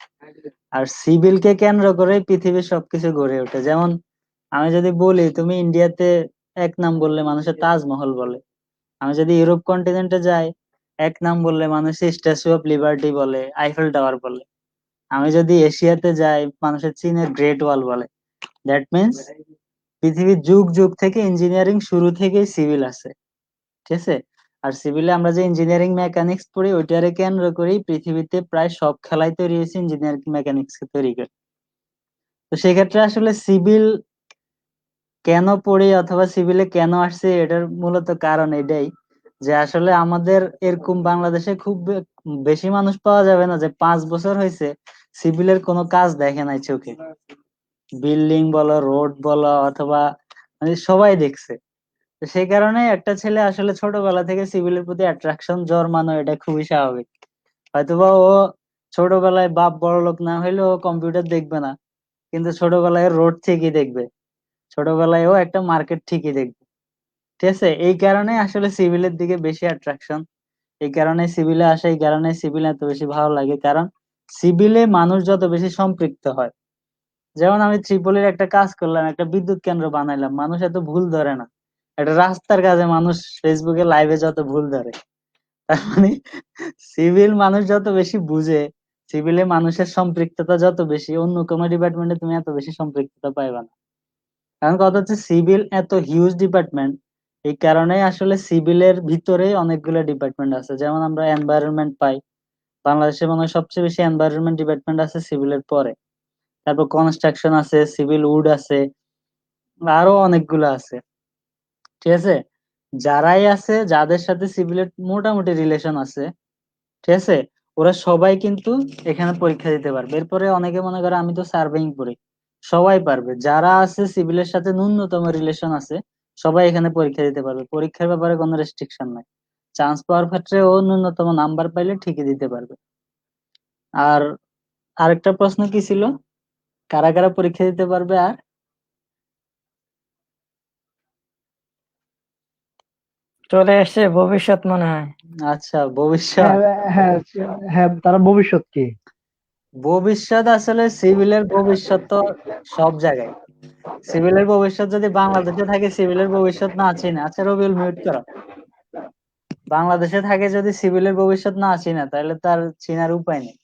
আর সিভিলকে কেন্দ্র করে পৃথিবীর সবকিছু গড়ে ওঠে। যেমন আমি যদি বলি, তুমি ইন্ডিয়াতে এক নাম বললে মানুষের তাজমহল বলে। আমি যদি ইউরোপ কন্টিনেন্টে যাই, এক নাম বললে মানুষের স্ট্যাচু অফ লিবার্টি বলে, আইফেল টাওয়ার বলে। আমি যদি এশিয়াতে যাই, মানুষের চীনের গ্রেট ওয়াল বলে। দ্যাট মিনস পৃথিবীর যুগ যুগ থেকে ইঞ্জিনিয়ারিং শুরু থেকেই সিভিল আছে, ঠিক আছে? আর সিভিলে আমরা যে ইঞ্জিনিয়ারিং মেকানিক্স পড়ি, ওইটারে কেন্দ্র করেই পৃথিবীতে প্রায় সব খেলাই তৈরি হয়েছে ইঞ্জিনিয়ারিং মেকানিক্স কে তৈরি করে। তো সেক্ষেত্রে আসলে সিভিল কেন পড়ি অথবা সিভিলে কেন আসছে, এটার মূলত কারণ এটাই যে আসলে আমাদের এরকম বাংলাদেশে খুব বেশি মানুষ পাওয়া যাবে না যে 5 বছর হয়েছে সিভিলের কোনো কাজ দেখে নাই চোখে। বিল্ডিং বলো, রোড বলো, অথবা মানে সবাই দেখছে। তো সেই কারণে একটা ছেলে আসলে ছোটবেলা থেকে সিভিলের প্রতি অ্যাট্রাকশন জন্মানো, এটা খুবই স্বাভাবিক। হয়তোবা ও ছোটবেলায় বাপ বড়লোক না হইলেও কম্পিউটার দেখবে না, কিন্তু ছোটবেলায় রোড ঠিকই দেখবে, ছোটবেলায় ও একটা মার্কেট ঠিকই দেখবে। ঠিক আছে, এই কারণে আসলে সিভিলের দিকে বেশি অ্যাট্রাকশন, এই কারণে সিভিলে আসে, এই কারণে সিভিল এত বেশি ভালো লাগে। কারণ সিভিলে মানুষ যত বেশি সম্পৃক্ত হয়, যেমন আমি ত্রিপলির একটা কাজ করলাম, একটা বিদ্যুৎ কেন্দ্র বানাইলাম, মানুষ এত ভুল ধরে না। একটা রাস্তার কাজে মানুষ ফেসবুকে লাইভে যত ভুল ধরে, তার মানে সিভিল মানুষ যত বেশি বুঝে, সিভিলে মানুষের সম্পৃক্ততা যত বেশি, অন্য কোনো ডিপার্টমেন্টে তুমি এত বেশি সম্পৃক্ততা পাইবা না। কারণ কথা হচ্ছে সিভিল এত হিউজ ডিপার্টমেন্ট, এই কারণে আসলে সিভিলের ভিতরে অনেকগুলো ডিপার্টমেন্ট আছে। যেমন আমরা এনভায়রনমেন্ট পাই, বাংলাদেশে মনে হয় সবচেয়ে বেশি এনভায়রনমেন্ট ডিপার্টমেন্ট আছে সিভিলের পরে। তারপর কনস্ট্রাকশন আছে, সিভিল উড আছে, আরো অনেকগুলো আছে। ঠিক আছে, যারাই আছে, যাদের সাথে সিভিলের মোটামুটি রিলেশন আছে, ঠিক আছে, ওরা সবাই কিন্তু এখানে পরীক্ষা দিতে পারবে। এরপরে অনেকে মনে করে আমি তো সার্ভেইং পড়ি, সবাই পারবে। যারা আছে সিভিলের সাথে ন্যূনতম রিলেশন আছে, সবাই এখানে পরীক্ষা দিতে পারবে। পরীক্ষার ব্যাপারে কোনো রেস্ট্রিকশন নাই। চান্স পাওয়ার ক্ষেত্রে ও ন্যূনতম নাম্বার পাইলে ঠিকই দিতে পারবে। আর আরেকটা প্রশ্ন কি ছিল, কারা কারা পরীক্ষা দিতে পারবে? আর চলে আসছে ভবিষ্যৎ মনে হয়। আচ্ছা, ভবিষ্যৎ। হ্যাঁ, হ্যাঁ, হ্যাঁ, তারা ভবিষ্যৎ কি? ভবিষ্যৎ আসলে সিভিলের ভবিষ্যৎ তো সব জায়গায়। সিভিলের ভবিষ্যৎ যদি বাংলাদেশে থাকে, সিভিলের ভবিষ্যৎ না চিনে, আচ্ছা রবিউল মিউট করো, বাংলাদেশে থাকে যদি সিভিলের ভবিষ্যৎ না চিনে, তাহলে তার চিনার উপায় নেই।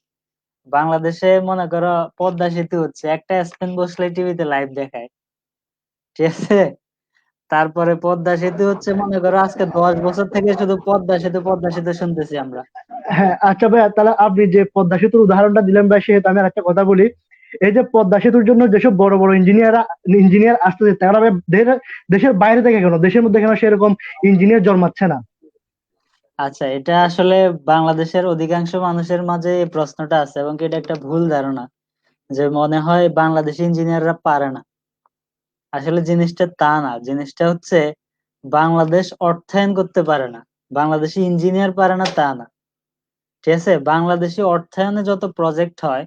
বাংলাদেশে মনে করো পদ্মা সেতু হচ্ছে, একটা স্পেন বসলে টিভিতে লাইভ দেখায়, ঠিক আছে? তারপরে পদ্মা সেতু হচ্ছে, মনে করো আজকে 10 বছর থেকে শুধু পদ্মা সেতু পদ্মা সেতু শুনতেছি আমরা। হ্যাঁ, আচ্ছা ভাই, তাহলে আপনি যে পদ্মা সেতুর উদাহরণটা দিলেন ভাই, সেহেতু আমি একটা কথা বলি। এই যে পদ্মা সেতুর জন্য যেসব বড় বড় ইঞ্জিনিয়ার আসতেছে, তারা ভাই দেশের বাইরে থেকে কেন, দেশের মধ্যে কেন সেরকম ইঞ্জিনিয়ার জন্মাচ্ছে না? আচ্ছা, এটা আসলে বাংলাদেশের অধিকাংশ মানুষের মাঝে এই প্রশ্নটা আছে, এবং এটা একটা ভুল ধারণা যে মনে হয় বাংলাদেশি ইঞ্জিনিয়াররা পারে না। আসলে জিনিসটা তা না, জিনিসটা হচ্ছে বাংলাদেশ অর্থায়ন করতে পারে না, বাংলাদেশি ইঞ্জিনিয়ার পারে না তা না। ঠিক আছে, বাংলাদেশি অর্থায়নে যত প্রজেক্ট হয়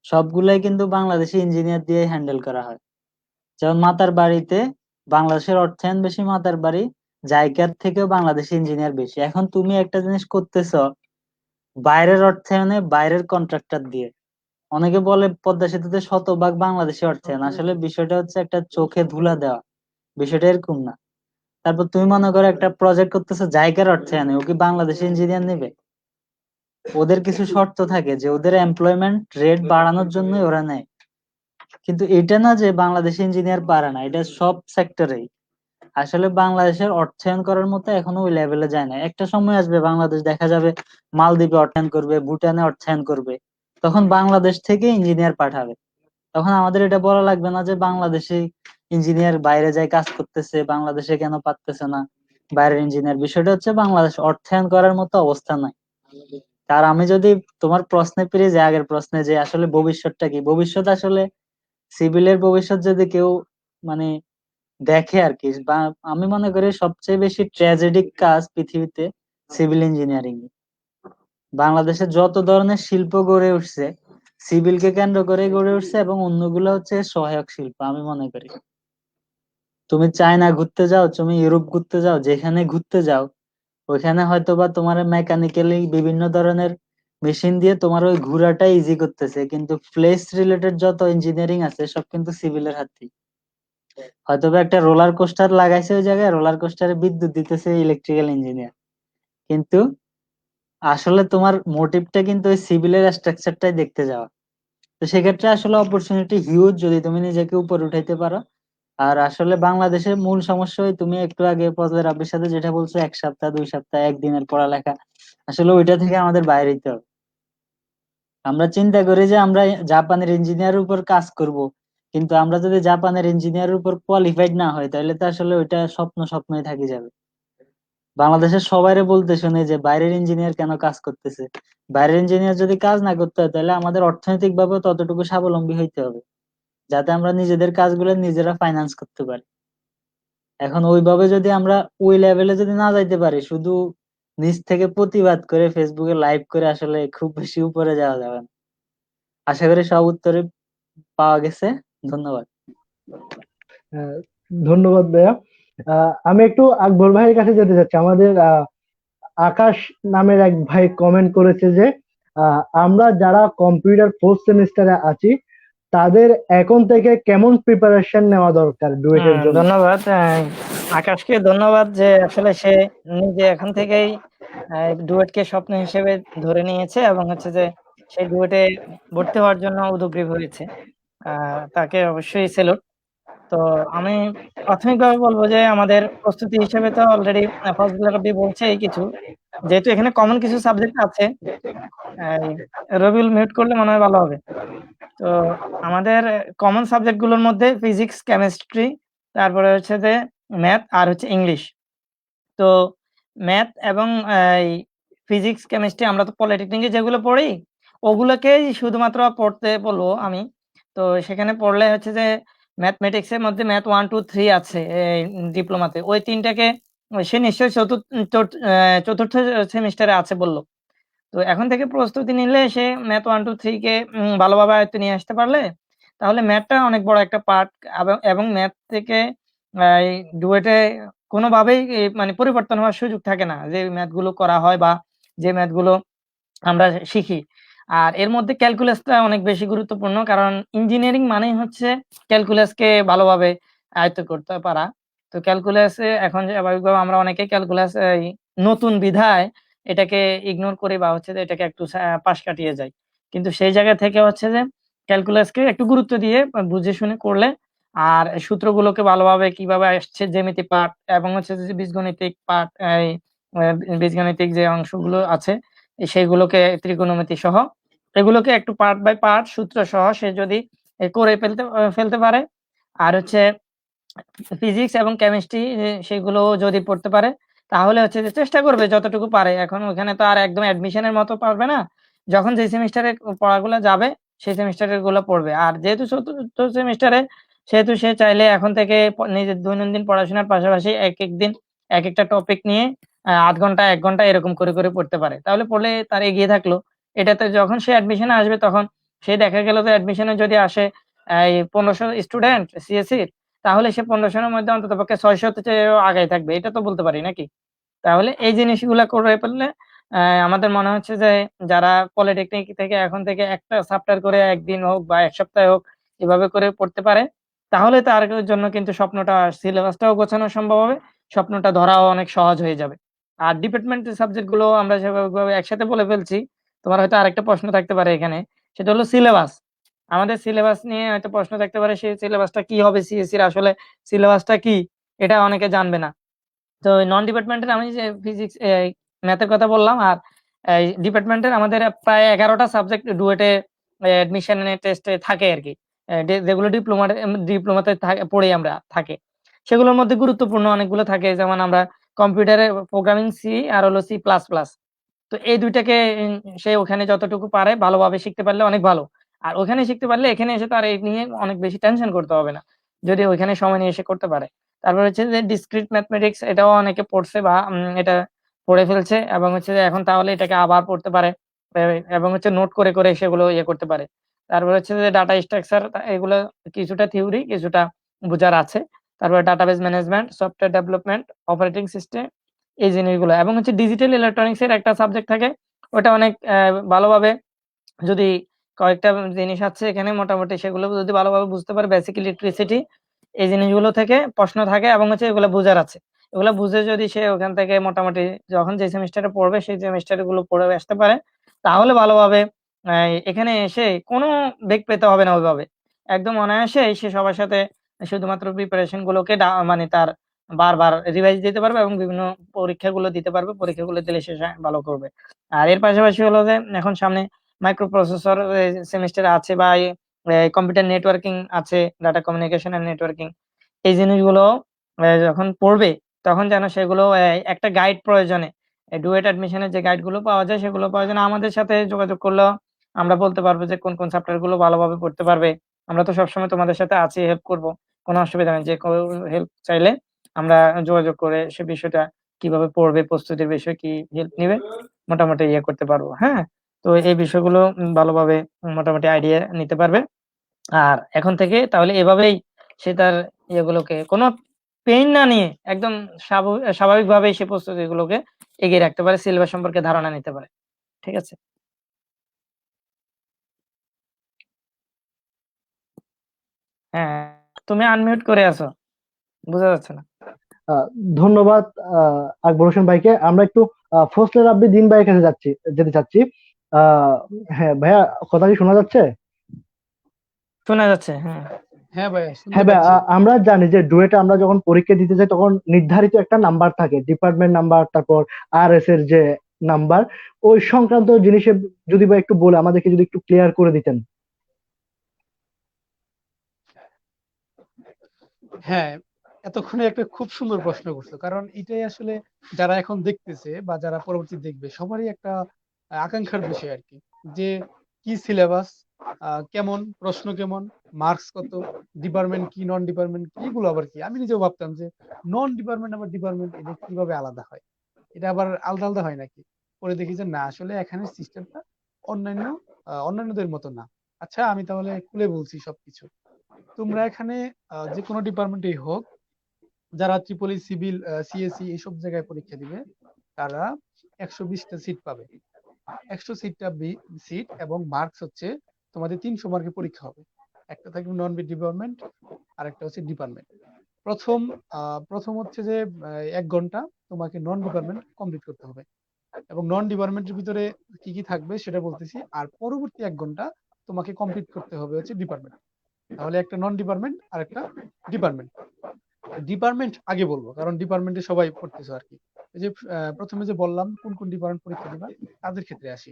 সবগুলাই কিন্তু বাংলাদেশি ইঞ্জিনিয়ার দিয়ে হ্যান্ডেল করা হয়। যেমন মাতার বাড়িতে বাংলাদেশের অর্থায়ন বেশি, মাতার বাড়ি জায়গার থেকেও বাংলাদেশি ইঞ্জিনিয়ার বেশি। এখন তুমি একটা জিনিস করতেছ বাইরের অর্থায়নে, বাইরের কন্ট্রাক্টর দিয়ে। অনেকে বলে পদ্মা সেতুতে শতভাগ বাংলাদেশি অর্থায়ন, আসলে বিষয়টা হচ্ছে একটা চোখে ধুলা দেওয়া, বিষয়টা এরকম না। তারপর তুমি মনে করো একটা প্রজেক্ট করতেছো জায়গার অর্থায়নে, ও কি বাংলাদেশি ইঞ্জিনিয়ার নেবে? ওদের কিছু শর্ত থাকে যে ওদের এমপ্লয়মেন্ট রেট বাড়ানোর জন্য ওরা নেয়। কিন্তু এটা না যে বাংলাদেশি ইঞ্জিনিয়ার পারে না, এটা সব সেক্টরেই। আসলে বাংলাদেশের অর্থায়ন করার মতো এখনো ওই লেভেলে যায় না। একটা সময় আসবে বাংলাদেশ দেখা যাবে মালদ্বীপে অর্থায়ন করবে, ভুটানে অর্থায়ন করবে, তখন বাংলাদেশ থেকে ইঞ্জিনিয়ার পাঠাবে। তখন আমাদের এটা বলা লাগবে না যে বাংলাদেশি ইঞ্জিনিয়ার বাইরে যায় কাজ করতেছে, বাংলাদেশে কেন পারতেছে না বাইরের ইঞ্জিনিয়ার। বিষয়টা হচ্ছে বাংলাদেশ অর্থায়ন করার মতো অবস্থা নাই। আর আমি যদি তোমার প্রশ্নে ফিরে যাই, আগের প্রশ্নে, যে আসলে ভবিষ্যৎটা কি, ভবিষ্যৎ আসলে সিভিলের ভবিষ্যৎ যদি কেউ মানে দেখে আর কি, বা আমি মনে করি সবচেয়ে বেশি ট্র্যাজেডিক কাজ পৃথিবীতে সিভিল ইঞ্জিনিয়ারিং। বাংলাদেশে যত ধরনের শিল্প গড়ে উঠছে সিভিলকে কেন্দ্র করে গড়ে উঠছে, এবং অন্যগুলো হচ্ছে সহায়ক শিল্প আমি মনে করি। তুমি চায়না ঘুরতে যাও, তুমি ইউরোপ ঘুরতে যাও, যেখানে ঘুরতে যাও ওইখানে হয়তোবা তোমার মেকানিক্যালি বিভিন্ন ধরনের মেশিন দিয়ে তোমার ওই ঘোরাটা ইজি করতেছে, কিন্তু প্লেস রিলেটেড যত ইঞ্জিনিয়ারিং আছে সব কিন্তু সিভিলের হাতে। হয়তোবা একটা রোলার কোস্টার লাগাইছে ওই জায়গায়, রোলার কোস্টারে বিদ্যুৎ দিতেছে ইলেকট্রিক্যাল ইঞ্জিনিয়ার, কিন্তু আসলে তোমার মোটিভটা কিন্তু ওই সিভিলের স্ট্রাকচারটাই দেখতে যাওয়া। তো সেক্ষেত্রে আসলে অপরচুনিটি হিউজ যদি তুমি নিজেকে উপরে উঠাইতে পারো। আর আসলে বাংলাদেশের মূল সমস্যা ওই তুমি একটু আগে ফজলের রাব্বির সাথে যেটা বলছো, 1 সপ্তাহ 2 সপ্তাহ একদিনের পড়ালেখা, আসলে ওইটা থেকে আমাদের বাইরে হইতে হবে। আমরা চিন্তা করি যে আমরা জাপানের ইঞ্জিনিয়ারের উপর কাজ করব, কিন্তু আমরা যদি জাপানের ইঞ্জিনিয়ারের উপর কোয়ালিফাইড না হয় তাহলে তো আসলে ওইটা স্বপ্ন স্বপ্নই থাকি যাবে। বাংলাদেশের সবাইরে বলতে শুনে যে বাইরের ইঞ্জিনিয়ার কেন কাজ করতেছে। বাইরের ইঞ্জিনিয়ার যদি কাজ না করতে হয় তাহলে আমাদের অর্থনৈতিক ভাবে ততটুকু স্বাবলম্বী হইতে হবে যাতে আমরা নিজেদের কাজগুলো নিজেরা ফাইন্যান্স করতে পারি। এখন ওইভাবে যদি আমরা ওই লেভেলে যদি না যাইতে পারি, শুধু নিচ থেকে প্রতিবাদ করে ফেসবুকে লাইভ করে আসলে খুব বেশি উপরে যাওয়া যাবে না। আশা করি সব উত্তরে পাওয়া গেছে। ধন্যবাদ। আহ, ধন্যবাদ ভাইয়া। আমি একটু আকবর ভাইয়ের কাছে যেতে চাচ্ছি। আমাদের আকাশ নামের এক ভাই কমেন্ট করেছে যে আমরা যারা কম্পিউটার ফোর্থ সেমিস্টারে আছি তাদের এখন থেকে কেমন প্রিপারেশন নেওয়া দরকার ডুয়েটের জন্য? ধন্যবাদ আকাশকে, ধন্যবাদ যে আসলে সে নিজে এখন থেকেই ডুয়েটকে স্বপ্ন হিসেবে ধরে নিয়েছে এবং হচ্ছে যে সেই ডুয়েটে ভর্তি হওয়ার জন্য উদগ্রীব হয়েছে। তাকে অবশ্যই সেলুট। তো আমি প্রাথমিকভাবে বলবো যে আমাদের প্রস্তুতি হিসেবে তো অলরেডি ফজল রাব্বি বলছে এই কিছু, যেহেতু এখানে কমন কিছু সাবজেক্ট আছে। রবিউল মিউট করলে মনে হয় ভালো হবে। তো আমাদের কমন সাবজেক্ট গুলোর মধ্যে ফিজিক্স, কেমিস্ট্রি, তারপরে হচ্ছে যে ম্যাথ আর হচ্ছে ইংলিশ। তো ম্যাথ এবং ফিজিক্স, কেমিস্ট্রি আমরা তো পলিটেকনিকে যেগুলো পড়ি ওগুলোকেই শুধুমাত্র পড়তে বলবো আমি। তো সেখানে পড়লে হচ্ছে যে ম্যাথমেটিক্স এর মধ্যে ম্যাথ 1 2 3 আছে ডিপ্লোমাতে, ওই তিনটাকে সে নিশ্চয়ই চতুর্থ সেমিস্টারে আছে বললো। তো এখন থেকে প্রস্তুতি নিলে সে ম্যাথ 1 2 3 কে ভালোভাবে আয়ত্তে নিয়ে আসতে পারলে তাহলে ম্যাথটা অনেক বড় একটা পার্ট, এবং ম্যাথ থেকে ডুয়েটে কোনোভাবেই মানে পরিবর্তন হওয়ার সুযোগ থাকে না, যে ম্যাথ গুলো করা হয় বা যে ম্যাথ গুলো আমরা শিখি। আর এর মধ্যে ক্যালকুলাসটা অনেক বেশি গুরুত্বপূর্ণ, কারণ ইঞ্জিনিয়ারিং মানেই হচ্ছে ক্যালকুলাসকে ভালোভাবে আয়ত্ত করতে পারা। তো ক্যালকুলাসে এখন স্বাভাবিকভাবে আমরা অনেকেই ক্যালকুলাস নতুন বিধায় এটাকে ইগনোর করি বা হচ্ছে যে এটাকে একটু পাশ কাটিয়ে যাই। কিন্তু সেই জায়গা থেকে হচ্ছে যে ক্যালকুলাসকে একটু গুরুত্ব দিয়ে বুঝে শুনে করলে আর সূত্রগুলোকে ভালোভাবে কিভাবে আসছে, জ্যামিতি পার্ট এবং হচ্ছে যে বীজগণিতিক পার্ট, এই বীজগণিতিক যে অংশগুলো আছে সেইগুলোকে ত্রিকোণমিতি সহ এগুলোকে একটু পার্ট বাই পার্ট সূত্র সহ সে যদি করে ফেলতে পারে, আর হচ্ছে ফিজিক্স এবং কেমিস্ট্রি সেগুলো যদি পড়তে পারে, তাহলে হচ্ছে যে চেষ্টা করবে যতটুকু পারে। এখন ওখানে তো আর একদম অ্যাডমিশনের মতো পারবে না, যখন যে সেমিস্টারে পড়াগুলো যাবে সেই সেমিস্টারের গুলো পড়বে। আর যেহেতু চতুর্থ সেমিস্টারে, সেহেতু সে চাইলে এখন থেকে নিজের দৈনন্দিন পড়াশোনার পাশাপাশি এক এক দিন এক একটা টপিক নিয়ে 8 ঘন্টা 1 ঘন্টা এরকম করে করে পড়তে পারে, তাহলে পড়লে তার এগিয়ে থাকলো। এটাতে যখন সে অ্যাডমিশনে আসবে তখন সে দেখা গেল যে অ্যাডমিশনে যদি আসে এই 1500 স্টুডেন্ট সিএসসি, তাহলে সে 1500 মধ্যে অন্ততপক্ষে 600 চেয়েও আগাই থাকবে, এটা তো বলতে পারি নাকি? তাহলে এই জিনিসগুলা করে ফেললে আমাদের মনে হচ্ছে যে যারা পলিটেকনিক থেকে এখন থেকে একটা চ্যাপ্টার করে একদিন হোক বা এক সপ্তাহে হোক এভাবে করে পড়তে পারে, তাহলে তার জন্য কিন্তু স্বপ্নটা, সিলেবাসটাও গোছানো সম্ভব হবে, স্বপ্নটা ধরাও অনেক সহজ হয়ে যাবে। আর ডিপার্টমেন্টের সাবজেক্ট গুলো আমরা সেভাবে একসাথে বলে ফেলছি। তোমার হয়তো আরেকটা প্রশ্ন থাকতে পারে এখানে, সেটা হলো সিলেবাস। আমাদের সিলেবাস নিয়ে হয়তো প্রশ্ন থাকতে পারে, সেই সিলেবাসটা কি হবে, সিএসসির আসলে সিলেবাসটা কি, এটা অনেকে জানবে না। তো নন ডিপার্টমেন্টের আমি যে ফিজিক্স ম্যাথের কথা বললাম, আর ডিপার্টমেন্টের আমাদের প্রায় 11টা সাবজেক্ট ডুয়েটে অ্যাডমিশন টেস্টে থাকে আর কি, যেগুলো ডিপ্লোমাতে পড়ে আমরা থাকে। সেগুলোর মধ্যে গুরুত্বপূর্ণ অনেকগুলো থাকে, যেমন আমরা কম্পিউটারে প্রোগ্রামিং সি আর হলো C++। তো এই দুইটাকে সে ওখানে যতটুকু পারে ভালোভাবে শিখতে পারলে অনেক ভালো। আর ওখানে শিখতে পারলে এখানে এসে তার এই নিয়ে অনেক বেশি টেনশন করতে হবে না, যদি ওইখানে সময় নিয়ে এসে করতে পারে। তারপর হচ্ছে যে ডিসক্রিট ম্যাথমেটিক্স, এটাও অনেকে পড়ছে বা এটা পড়ে ফেলছে, এবং হচ্ছে যে এখন তাহলে এটাকে আবার পড়তে পারে এবং হচ্ছে নোট করে করে সেগুলো ইয়ে করতে পারে। তারপর হচ্ছে যে ডাটা স্ট্রাকচার, এগুলো কিছুটা থিওরি কিছুটা বোঝার আছে। তারপরে database management, software development, operating system, এই জিনিসগুলো, এবং হচ্ছে ডিজিটাল ইলেকট্রনিক্স এর একটা সাবজেক্ট থাকে, ওটা অনেক ভালোভাবে যদি কয়েকটা জিনিস আছে এখানে মোটামুটি সেগুলো যদি ভালোভাবে বুঝতে পারে, বেসিক ইলেকট্রিসিটি, এই জিনিসগুলো থেকে প্রশ্ন থাকে এবং হচ্ছে এগুলো বোঝার আছে। এগুলো বুঝে যদি সে ওখান থেকে মোটামুটি যখন যে সেমিস্টারে পড়বে সেই সেমিস্টার গুলো পড়ে আসতে পারে, তাহলে ভালোভাবে এখানে এসে কোনো বেগ পেতে হবে না ওইভাবে, একদম অনায়াসে সে সবার সাথে শুধুমাত্র প্রিপারেশন গুলোকে মানে তার বারবার রিভাইজ দিতে পারবে এবং বিভিন্ন পরীক্ষাগুলো দিতে পারবে, পরীক্ষাগুলো দিলে সে ভালো করবে। আর এর পাশাপাশি হলো যে এখন সামনে মাইক্রো প্রসেসর সেমিস্টার আছে, বা কম্পিউটার নেটওয়ার্কিং আছে, ডাটা কমিউনিকেশন এন্ড নেটওয়ার্কিং, এই জিনিসগুলো যখন পড়বে তখন যেন সেগুলো একটা গাইড প্রয়োজনে, ডুয়েট অ্যাডমিশনের যে গাইড গুলো পাওয়া যায় সেগুলো প্রয়োজনে আমাদের সাথে যোগাযোগ করলেও আমরা বলতে পারবো যে কোন কোন চ্যাপ্টার গুলো ভালোভাবে পড়তে পারবে। আমরা তো সবসময় তোমাদের সাথে আছি, হেল্প করব, কোনো অসুবিধা নেই। যে হেল্প চাইলে আমরা যোগাযোগ করে সে বিষয়টা কিভাবে পড়বে, প্রস্তুতির বিষয় কি হেল্প নিবে, মোটামুটি ইয়ে করতে পারবো। হ্যাঁ, তো এই বিষয়গুলো ভালোভাবে মোটামুটি আইডিয়া নিতে পারবে। আর এখন থেকে তাহলে এভাবেই সে তার ইয়েগুলোকে কোনো পেইন না নিয়ে একদম স্বাভাবিকভাবেই সে প্রস্তুতিগুলোকে এগিয়ে রাখতে পারে, সিলেবাস সম্পর্কে ধারণা নিতে পারে। ঠিক আছে? হ্যাঁ, তুমি আনমিউট করে আছো, বোঝা যাচ্ছে না। আহ, ধন্যবাদ আকবর হোসেন ভাইকে। আমরা একটু ফজলে রাব্বি দিন ভাইয়ের কাছে যেতে চাচ্ছি। আহ, হ্যাঁ ভাইয়া, কথা কি শোনা যাচ্ছে? শোনা যাচ্ছে, হ্যাঁ। হ্যাঁ ভাইয়া, শুনতে হ্যাঁ ভাইয়া, পাচ্ছি। আমরা জানি যে ডুয়েটে আমরা যখন পরীক্ষা দিতে যাই তখন নির্ধারিত একটা নাম্বার থাকে, ডিপার্টমেন্ট নাম্বার, তারপর আরএস এর যে নাম্বার, ওই সংক্রান্ত জিনিসে যদি ভাই একটু বলে আমাদেরকে যদি একটু ক্লিয়ার করে দিতেন। হ্যাঁ, এতক্ষণে একটা খুব সুন্দর প্রশ্ন করছো, কারণ এটাই আসলে যারা এখন দেখতেছে বা যারা পরবর্তী দেখবে সবারই একটা আকাঙ্ক্ষার বিষয় আর কি, যে কি সিলেবাস, কেমন প্রশ্ন, কেমন মার্কস, কত ডিপার্টমেন্ট কি, নন ডিপার্টমেন্ট কি, এগুলো আবার কি। আমি নিজেও ভাবতাম যে নন ডিপার্টমেন্ট আবার ডিপার্টমেন্ট এটা কিভাবে আলাদা হয়, এটা আবার আলাদা আলাদা হয় নাকি। পরে দেখি যে না, আসলে এখানে সিস্টেমটা অন্যান্য অন্যান্যদের মতো না। আচ্ছা, আমি তাহলে খুলে বলছি সবকিছু। তোমরা এখানে যে কোনো ডিপার্টমেন্টেই হোক, যারা ট্রিপলি, সিভিল, সিএসসি এইসব জায়গায় পরীক্ষা দিবে, তারা 120টা সিট পাবে। 100 সিট এবং মার্কস হচ্ছে তোমাদের 300 মার্কের পরীক্ষা হবে। একটা থাকবে নন ডিপার্টমেন্ট, আর একটা হচ্ছে ডিপার্টমেন্ট। প্রথম প্রথম হচ্ছে যে 1 ঘন্টা তোমাকে নন ডিপার্টমেন্ট কমপ্লিট করতে হবে, এবং নন ডিপার্টমেন্টের ভিতরে কি কি থাকবে সেটা বলতেছি। আর পরবর্তী 1 ঘন্টা তোমাকে কমপ্লিট করতে হবে হচ্ছে ডিপার্টমেন্ট। তাহলে একটা নন ডিপার্টমেন্ট আর একটা ডিপার্টমেন্ট। ডিপার্টমেন্ট আগে বলবো, কারণ ডিপার্টমেন্টে সবাই পড়তেছো আর কি। এই যে প্রথমে যে বললাম কোন কোন ডিপার্টমেন্ট পরীক্ষা দিবা, তাদের ক্ষেত্রে আসি।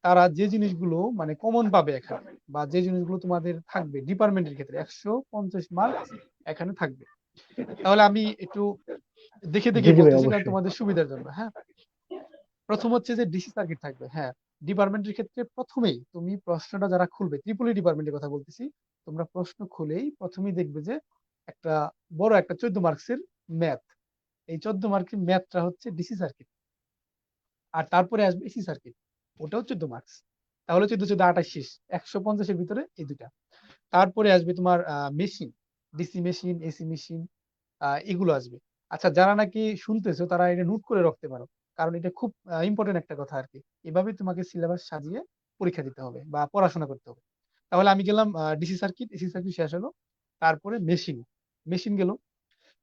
তারা যে জিনিসগুলো মানে কমন পাবে এখানে, বা যে জিনিসগুলো তোমাদের থাকবে ডিপার্টমেন্টের ক্ষেত্রে 150 মার্ক এখানে থাকবে। তাহলে আমি একটু দেখে জি দেখে জি ভাই, বলতেছি, কারণ অবশ্যই। তোমাদের সুবিধার জন্য। হ্যাঁ, প্রথম হচ্ছে যে ডিসি সার্কিট থাকবে। হ্যাঁ, ডিপার্টমেন্টের ক্ষেত্রে প্রথমেই তুমি প্রশ্নটা যারা খুলবে, ত্রিপলি ডিপার্টমেন্টের কথা বলতেছি, তোমরা প্রশ্ন খুলেই প্রথমেই দেখবে যে একটা বড় একটা 14 মার্কসের ম্যাথ। এই 14 মার্কের ম্যাথটা হচ্ছে ডিসি সার্কিট। আর তারপরে আসবে এসি সার্কিট, ওটাও 14 মার্কস। তাহলে 14 14 28 শেষ, 150-এর ভিতরে এই দুটা। তারপরে আসবে তোমার machine, DC machine, AC machine, এগুলো আসবে। আচ্ছা, যারা নাকি শুনতেছো তারা এটা নোট করে রাখতে পারো, কারণ এটা খুব ইম্পর্টেন্ট একটা কথা আর কি। এভাবে তোমাকে সিলেবাস সাজিয়ে পরীক্ষা দিতে হবে বা পড়াশোনা করতে হবে। তাহলে আমি গেলাম ডিসি সার্কিট, এসি সার্কিট শেষ হলো। তারপরে মেশিন, মেশিন গেল।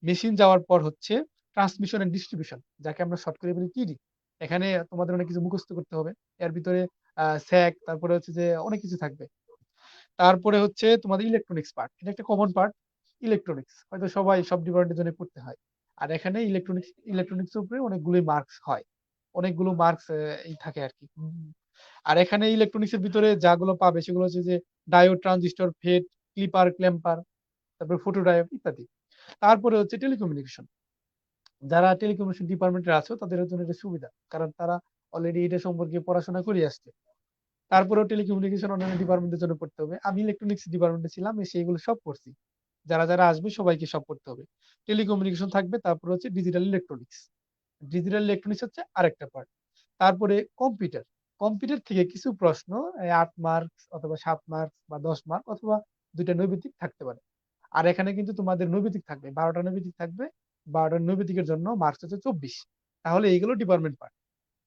মেশিন যাওয়ার পর হচ্ছে ট্রান্সমিশন এন্ড ডিস্ট্রিবিউশন, যাকে আমরা শর্ট করে বলি টিডি। এখানে তোমাদের অনেক কিছু মুখস্থ করতে হবে। এর ভিতরে স্যাক, তারপরে হচ্ছে যে অনেক কিছু থাকবে। তারপরে হচ্ছে তোমাদের ইলেকট্রনিক্স পার্ট, এটা একটা কমন পার্ট। ইলেকট্রনিক্স হয়তো সবাই সব ডিপার্টমেন্টের জন্য পড়তে হয়। আর এখানে ইলেকট্রনিক্স উপরে অনেকগুলো মার্কস হয়, অনেকগুলো মার্কস এই থাকে আর কি। আর এখানে ইলেকট্রনিক্স এর ভিতরে যাগুলো পাবে সেগুলো হচ্ছে যে ডায়োড, ট্রানজিস্টর, ফেট, ক্লিপার, ক্ল্যাম্পার, তারপরে ফটো ডায়োড ইত্যাদি। তারপরে হচ্ছে টেলিকমিউনিকেশন। যারা টেলিকমিউনিকেশন ডিপার্টমেন্টের আছে তাদের জন্য এটা সুবিধা, কারণ তারা অলরেডি এটা সম্পর্কে পড়াশোনা করে আসছে। তারপরেও টেলিকমিউনিকেশন অন্যান্য ডিপার্টমেন্টের জন্য পড়তে হবে। আমি ইলেকট্রনিক্স ডিপার্টমেন্টে ছিলাম, এসে এগুলো সব পড়ছি। যারা যারা আসবে সবাইকে সব পড়তে হবে। টেলিকমিউনিকেশন থাকবে, তারপর হচ্ছে ডিজিটাল ইলেকট্রনিক্স। ডিজিটাল ইলেকট্রনিক্স হচ্ছে আরেকটা পার্ট। তারপরে কম্পিউটার। কম্পিউটার থেকে কিছু প্রশ্ন 8 মার্ক অথবা 7 মার্ক বা 10 মার্ক অথবা দুইটা নৈবেদিক থাকতে পারে। আর এখানে কিন্তু তোমাদের নৈবেদিক থাকবে, 12টা নৈবেদিক থাকবে। 12টা নৈবেদিকের জন্য মার্কস হচ্ছে 24। তাহলে এইগুলো ডিপার্টমেন্ট পার্ট।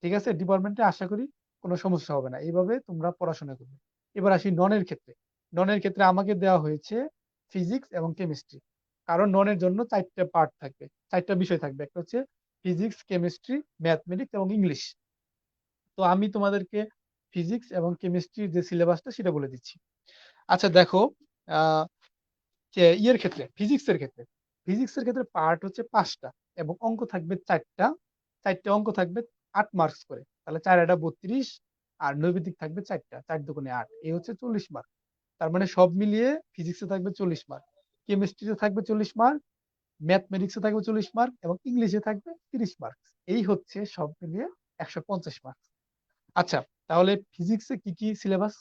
ঠিক আছে, ডিপার্টমেন্টে আশা করি কোনো সমস্যা হবে না, এইভাবে তোমরা পড়াশোনা করবে। এবার আসি ননের ক্ষেত্রে। ননের ক্ষেত্রে আমাকে দেওয়া হয়েছে ফিজিক্স এবং কেমিস্ট্রি, কারণ ননের জন্য 4টা পার্ট থাকবে, 4টা বিষয় থাকবে। একটা হচ্ছে ফিজিক্স, কেমিস্ট্রি, ম্যাথমেটিক্স এবং ইংলিশ। তো আমি তোমাদেরকে ফিজিক্স এবং কেমিস্ট্রির যে সিলেবাসটা সেটা বলে দিচ্ছি। আচ্ছা দেখো, আহ ইয়ের ক্ষেত্রে, ফিজিক্সের ক্ষেত্রে পার্ট হচ্ছে 5টা এবং অঙ্ক থাকবে 4টা। 4টে অঙ্ক থাকবে 8 মার্কস করে, তাহলে 4 এটা 32। আর নৈবেদিক থাকবে 4টা, 4 দুগুণে 8, এই হচ্ছে 40 মার্ক। তার মানে সব মিলিয়ে ফিজিক্সে থাকবে 40 মার্ক, কেমিস্ট্রিতে থাকবে 40 মার্ক, ম্যাথমেটিক্সে থাকবে 40 মার্ক এবং ইংলিশে থাকবে 30 মার্ক। এই হচ্ছে সব মিলিয়ে 150 মার্ক। আচ্ছা, তাহলে ফিজিক্সে কি কি সিলেবাস,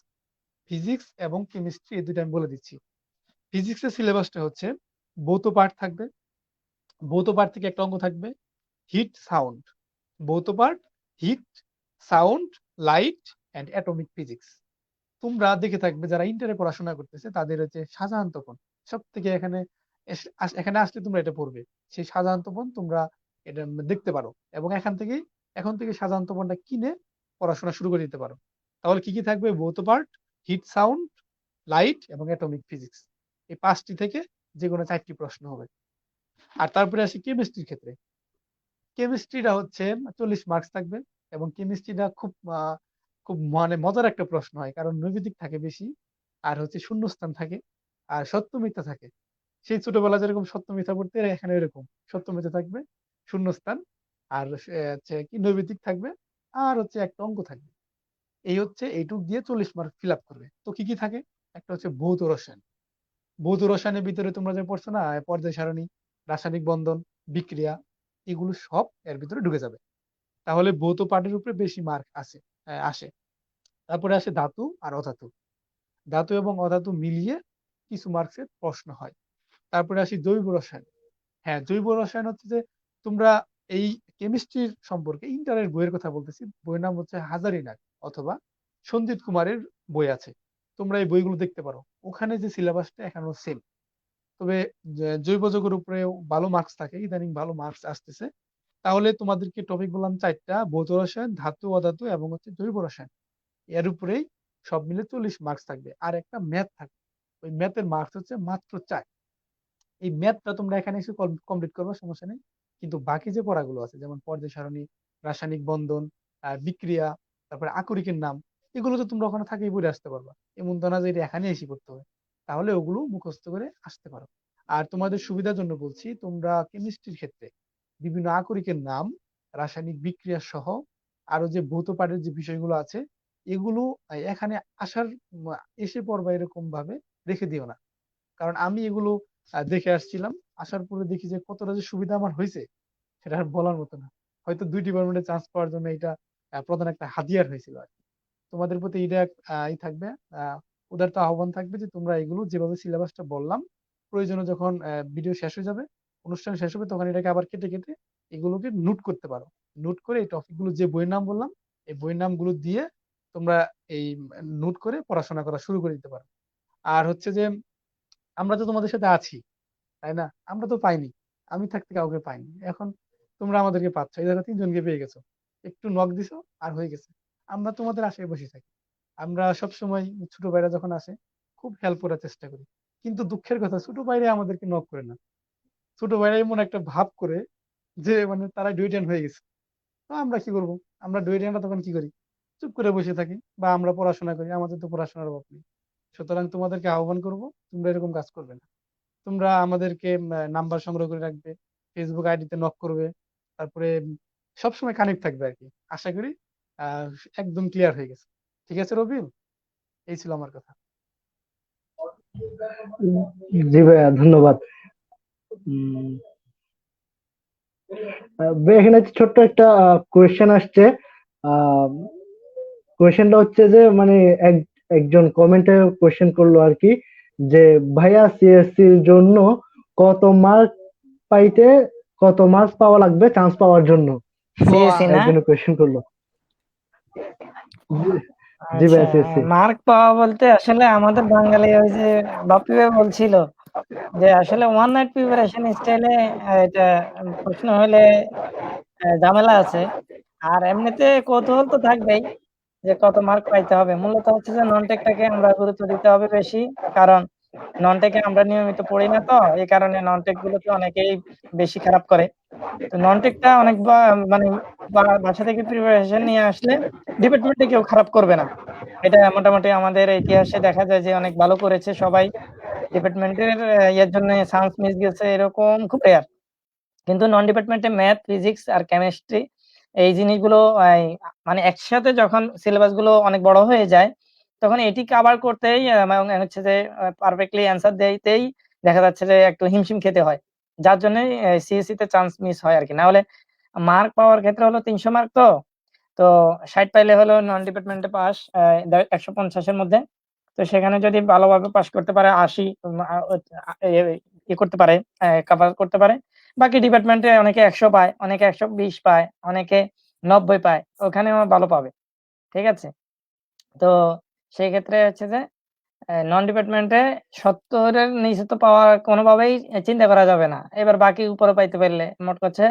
ফিজিক্স এবং কেমিস্ট্রি এই দুটো আমি বলে দিচ্ছি। ফিজিক্সের সিলেবাসটা হচ্ছে ভৌত পাঠ থাকবে। ভৌত পাঠ থেকে একটা অঙ্ক থাকবে হিট সাউন্ড। ভৌত পাঠ, heat, sound, light and atomic physics. তোমরা দেখে থাকবে যারা ইন্টারে পড়াশোনা করতেছে তাদের হচ্ছে শাহজাহান তপন সব থেকে এখানে এখানে আসলে তোমরা এটা পড়বে। সেই শাহজাহান তপন তোমরা এটা দেখতে পারো, এবং এখন থেকে শাহজাহান তপনটা কিনে পড়াশোনা শুরু করে দিতে পারো। তাহলে কি কি থাকবে, ভৌত পাঠ, হিট সাউন্ড, লাইট এবং অ্যাটমিক ফিজিক্স। এই 5টি থেকে যে কোনো 4টি প্রশ্ন হবে। আর তারপরে আসি কেমিস্ট্রির ক্ষেত্রে। কেমিস্ট্রিটা হচ্ছে 40 মার্কস থাকবে, এবং কেমিস্ট্রিটা খুব মানে মজার একটা প্রশ্ন হয়, কারণ নৈবেদিক থাকে বেশি, আর হচ্ছে শূন্যস্থান থাকে, আর সত্য মিথ্যা থাকে। সেই ছোটবেলা যেরকম সত্য মিথ্যা পড়তে, এখানে এরকম সত্য মিথ্যা থাকবে, শূন্যস্থান, আর হচ্ছে কি নৈবেদিক থাকবে, আর হচ্ছে একটা অঙ্ক থাকবে। এই হচ্ছে এইটুক দিয়ে 40 মার্ক ফিল আপ করবে। তো কি কি থাকে, একটা হচ্ছে ভৌত রসায়ন। ভৌত রসায়নের ভিতরে তোমরা যে পড়ছো না, পর্যায় সারণী, রাসায়নিক বন্ধন, বিক্রিয়া, এগুলো সব এর ভিতরে ঢুকে যাবে। তাহলে ভৌত পাঠের উপরে বেশি মার্ক আসে। তারপরে আসে ধাতু আর অধাতু। ধাতু এবং অধাতু মিলিয়ে কিছু মার্কসের প্রশ্ন হয়। তারপরে আসি জৈব রসায়ন। হ্যাঁ, জৈব রসায়ন হচ্ছে যে তোমরা এই কেমিস্ট্রির সম্পর্কে ইন্টারের বইয়ের কথা বলতেছি, বইয়ের নাম হচ্ছে হাজারিনাগ অথবা সঞ্জিত কুমারের বই আছে। তোমরা এই বইগুলো দেখতে পারো, ওখানে যে সিলেবাসটা এখানেও সেম। তবে জৈব যৌগের উপরেও ভালো মার্কস থাকে, ইদানিং ভালো মার্কস আসতেছে। তাহলে তোমাদেরকে টপিক বললাম 4টা, ভৌত রসায়ন, ধাতু, অধাতু এবং হচ্ছে জৈব রসায়ন। এর উপরেই সব মিলে 40 মার্কস থাকবে, আর একটা ম্যাথ থাকবে। ওই ম্যাথের মার্কস হচ্ছে মাত্র 4। এই ম্যাথটা তোমরা এখানে এসে কমপ্লিট করবে, সমস্যা নেই। কিন্তু বাকি যে পড়াগুলো আছে, যেমন পর্যায় সারণী, রাসায়নিক বন্ধন, বিক্রিয়া, তারপরে আকরিকের নাম, এগুলো তো তোমরা ওখানে থাকেই পড়ে আসতে পারবা। এমন তো না যে এটা এখানে এসে পড়তে হবে। তাহলে ওগুলো মুখস্থ করে আসতে পারো। আর তোমাদের সুবিধার জন্য বলছি, তোমরা কেমিস্ট্রির ক্ষেত্রে বিভিন্ন আকরিকের নাম, রাসায়নিক বিক্রিয়া সহ আরো যে ভৌত পাঠের যে বিষয়গুলো আছে, এগুলো এখানে আসার এসে পড়বা এরকম ভাবে রেখে দিও না। কারণ আমি এগুলো দেখে আসছিলাম, আসার পরে দেখি যে কতটা যে সুবিধা আমার হয়েছে সেটা আর বলার মতো না। হয়তো 2 ডিপার্টমেন্টে চান্স পাওয়ার জন্য এটা প্রধান একটা হাতিয়ার হয়েছিল আর কি। তোমাদের প্রতি এটা ই থাকবে, আহ উদারতা আহ্বান থাকবে যে তোমরা এগুলো যেভাবে সিলেবাসটা বললাম, প্রয়োজনে যখন ভিডিও শেষ হয়ে যাবে, অনুষ্ঠান শেষ হবে, তখন এটাকে আবার কেটে কেটে এগুলোকে নোট করতে পারো। নোট করে এই টপিক গুলো যে বইয়ের নাম বললাম, এই বইয়ের নামগুলো দিয়ে তোমরা এই নোট করে পড়াশোনা করা শুরু করে দিতে পারো। আর হচ্ছে যে আমরা তো তোমাদের সাথে আছি, তাই না? আমরা তো পাইনি, আমি থাকতে কাউকে পাইনি, এখন তোমরা আমাদেরকে পাচ্ছ, এই দেখো 3 জনকে পেয়ে গেছো, একটু নক দিছো আর হয়ে গেছে। আমরা তোমাদের আশায় বসে থাকি। আমরা সব সময় ছোট ভাইরা যখন আসে খুব হেল্প করার চেষ্টা করি, কিন্তু দুঃখের কথা ছোট ভাইরা আমাদেরকে নক করে না। ছোট ভাইরা এমন একটা ভাব করে যে মানে তারা ডুয়েটেন হয়ে গেছে। তো আমরা কি করব? আমরা ডুয়েটেনরা তখন কি করি? চুপ করে বসে থাকি বা আমরা পড়াশোনা করি, আমাদের তো পড়াশোনার অভাব নেই। সুতরাং তোমাদেরকে আহ্বান করব, তোমরা এরকম কাজ করবে না। তোমরা আমাদেরকে নাম্বার সংগ্রহ করে রাখবে, ফেসবুক আইডিতে নক করবে, তারপরে সবসময় কানেক্ট থাকবে আর কি। আশা করি আহ একদম ক্লিয়ার হয়ে গেছে। ঠিক আছে রবিউল, এই ছিল আমার কথা। জি ভাইয়া, ধন্যবাদ। উম, ভাই, এখানে ছোট্ট একটা কোয়েশ্চেন আসছে। কোয়েশ্চেনটা হচ্ছে যে মানে একজন কমেন্টে কোয়েশ্চেন করলো আর কি, যে ভাইয়া সিএসসি এর জন্য কত মার্ক পাইতে কত মার্কস পাওয়া লাগবে চান্স পাওয়ার জন্য? সিএসি না? একজন কোয়েশ্চেন করলো। জি, জি আচ্ছা, ভাইয়া, সিএসসি। মার্ক পাওয়া বলতে আসলে আমাদের বাঙালি ওই যে বাপি ভাই বলছিল যে আসলে ওয়ান নাইট প্রিপারেশন স্টাইলে এটা প্রশ্ন হলে ঝামেলা আছে। আর এমনিতে কৌতূহল তো থাকবেই যে কত মার্ক পাইতে হবে। মূলত হচ্ছে যে নন টেকটাকে আমরা গুরুত্ব দিতে হবে বেশি, কারণ নন টেকে আমরা নিয়মিত পড়ি না, তো এই কারণে নন টেক গুলোকে অনেকেই বেশি খারাপ করে। তো নন টেকটা অনেক মানে বাসা থেকে প্রিপারেশন নিয়ে আসলে ডিপার্টমেন্টে কেউ খারাপ করবে না। এটা মোটামুটি আমাদের ইতিহাসে দেখা যায় যে অনেক ভালো করেছে সবাই। ডিপার্টমেন্টের ইয়ের জন্য চান্স মিস গেছে এরকম খুব রেয়ার। কিন্তু নন ডিপার্টমেন্টে ম্যাথ, ফিজিক্স আর কেমিস্ট্রি এই জিনিসগুলো মানে একসাথে যখন সিলেবাস গুলো অনেক বড় হয়ে যায়, তখন এটি কভার করতেই এবং হচ্ছে যে পারফেক্টলি অ্যান্সার দিতেই দেখা যাচ্ছে যে একটু হিমশিম খেতে হয়। যার জন্য সিএসসি তে চান্স মিস হয় আরকি। না হলে মার্ক পাওয়ার ক্ষেত্রে হলো ৩০০ মার্ক, তো ৬০ পাইলে হলো নন ডিপার্টমেন্টে পাস ১৫০ এর মধ্যে। তো সেখানে যদি ভালোভাবে পাস করতে পারে ৮০ করতে পারে, কভার করতে পারে। বাকি ডিপার্টমেন্টে অনেকে ১০০ পায়, অনেকে ১২০ পায়, অনেকে ৯০ পায়। ওখানেও ভালো পাবে। ঠিক আছে? তো সেই ক্ষেত্রে হচ্ছে যে নন ডিপার্টমেন্টে ৭০ এর নিচে তো পাওয়া কোনোভাবেই চিন্তা করা যাবে না। এবার বাকি উপরে পাইতে পারলে মোট কথা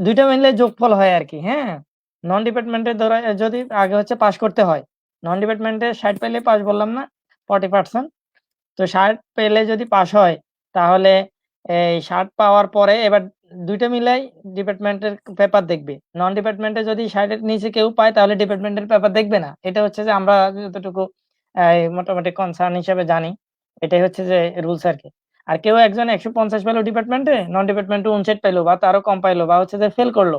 ২ টা মিললে যোগফল হয় আরকি, হ্যাঁ? নন ডিপার্টমেন্টে ধরো যদি আগে হচ্ছে পাস করতে হয়। নন ডিপার্টমেন্টে ৬০ পাইলে পাস বললাম না? 40%। তো ৬০ পেলে যদি পাস হয়, তাহলে এই ৬০ পাওয়ার পরে এবার ২ টা মিলাই ডিপার্টমেন্টের পেপার দেখবে। নন ডিপার্টমেন্টে যদি ৬০ এর নিচে কেউ পায়, তাহলে ডিপার্টমেন্টের পেপার দেখবে না। এটা হচ্ছে যে আমরা যতটুকু মোটামুটি কনসার্ন হিসেবে জানি। এটাই হচ্ছে যে রুলস আরকি। আর কেউ একজন ১৫০ পেল ডিপার্টমেন্টে, নন ডিপার্টমেন্টে ৫৯ পাইলো বা তারও কম পাইলো বা হচ্ছে যে ফেল করলো।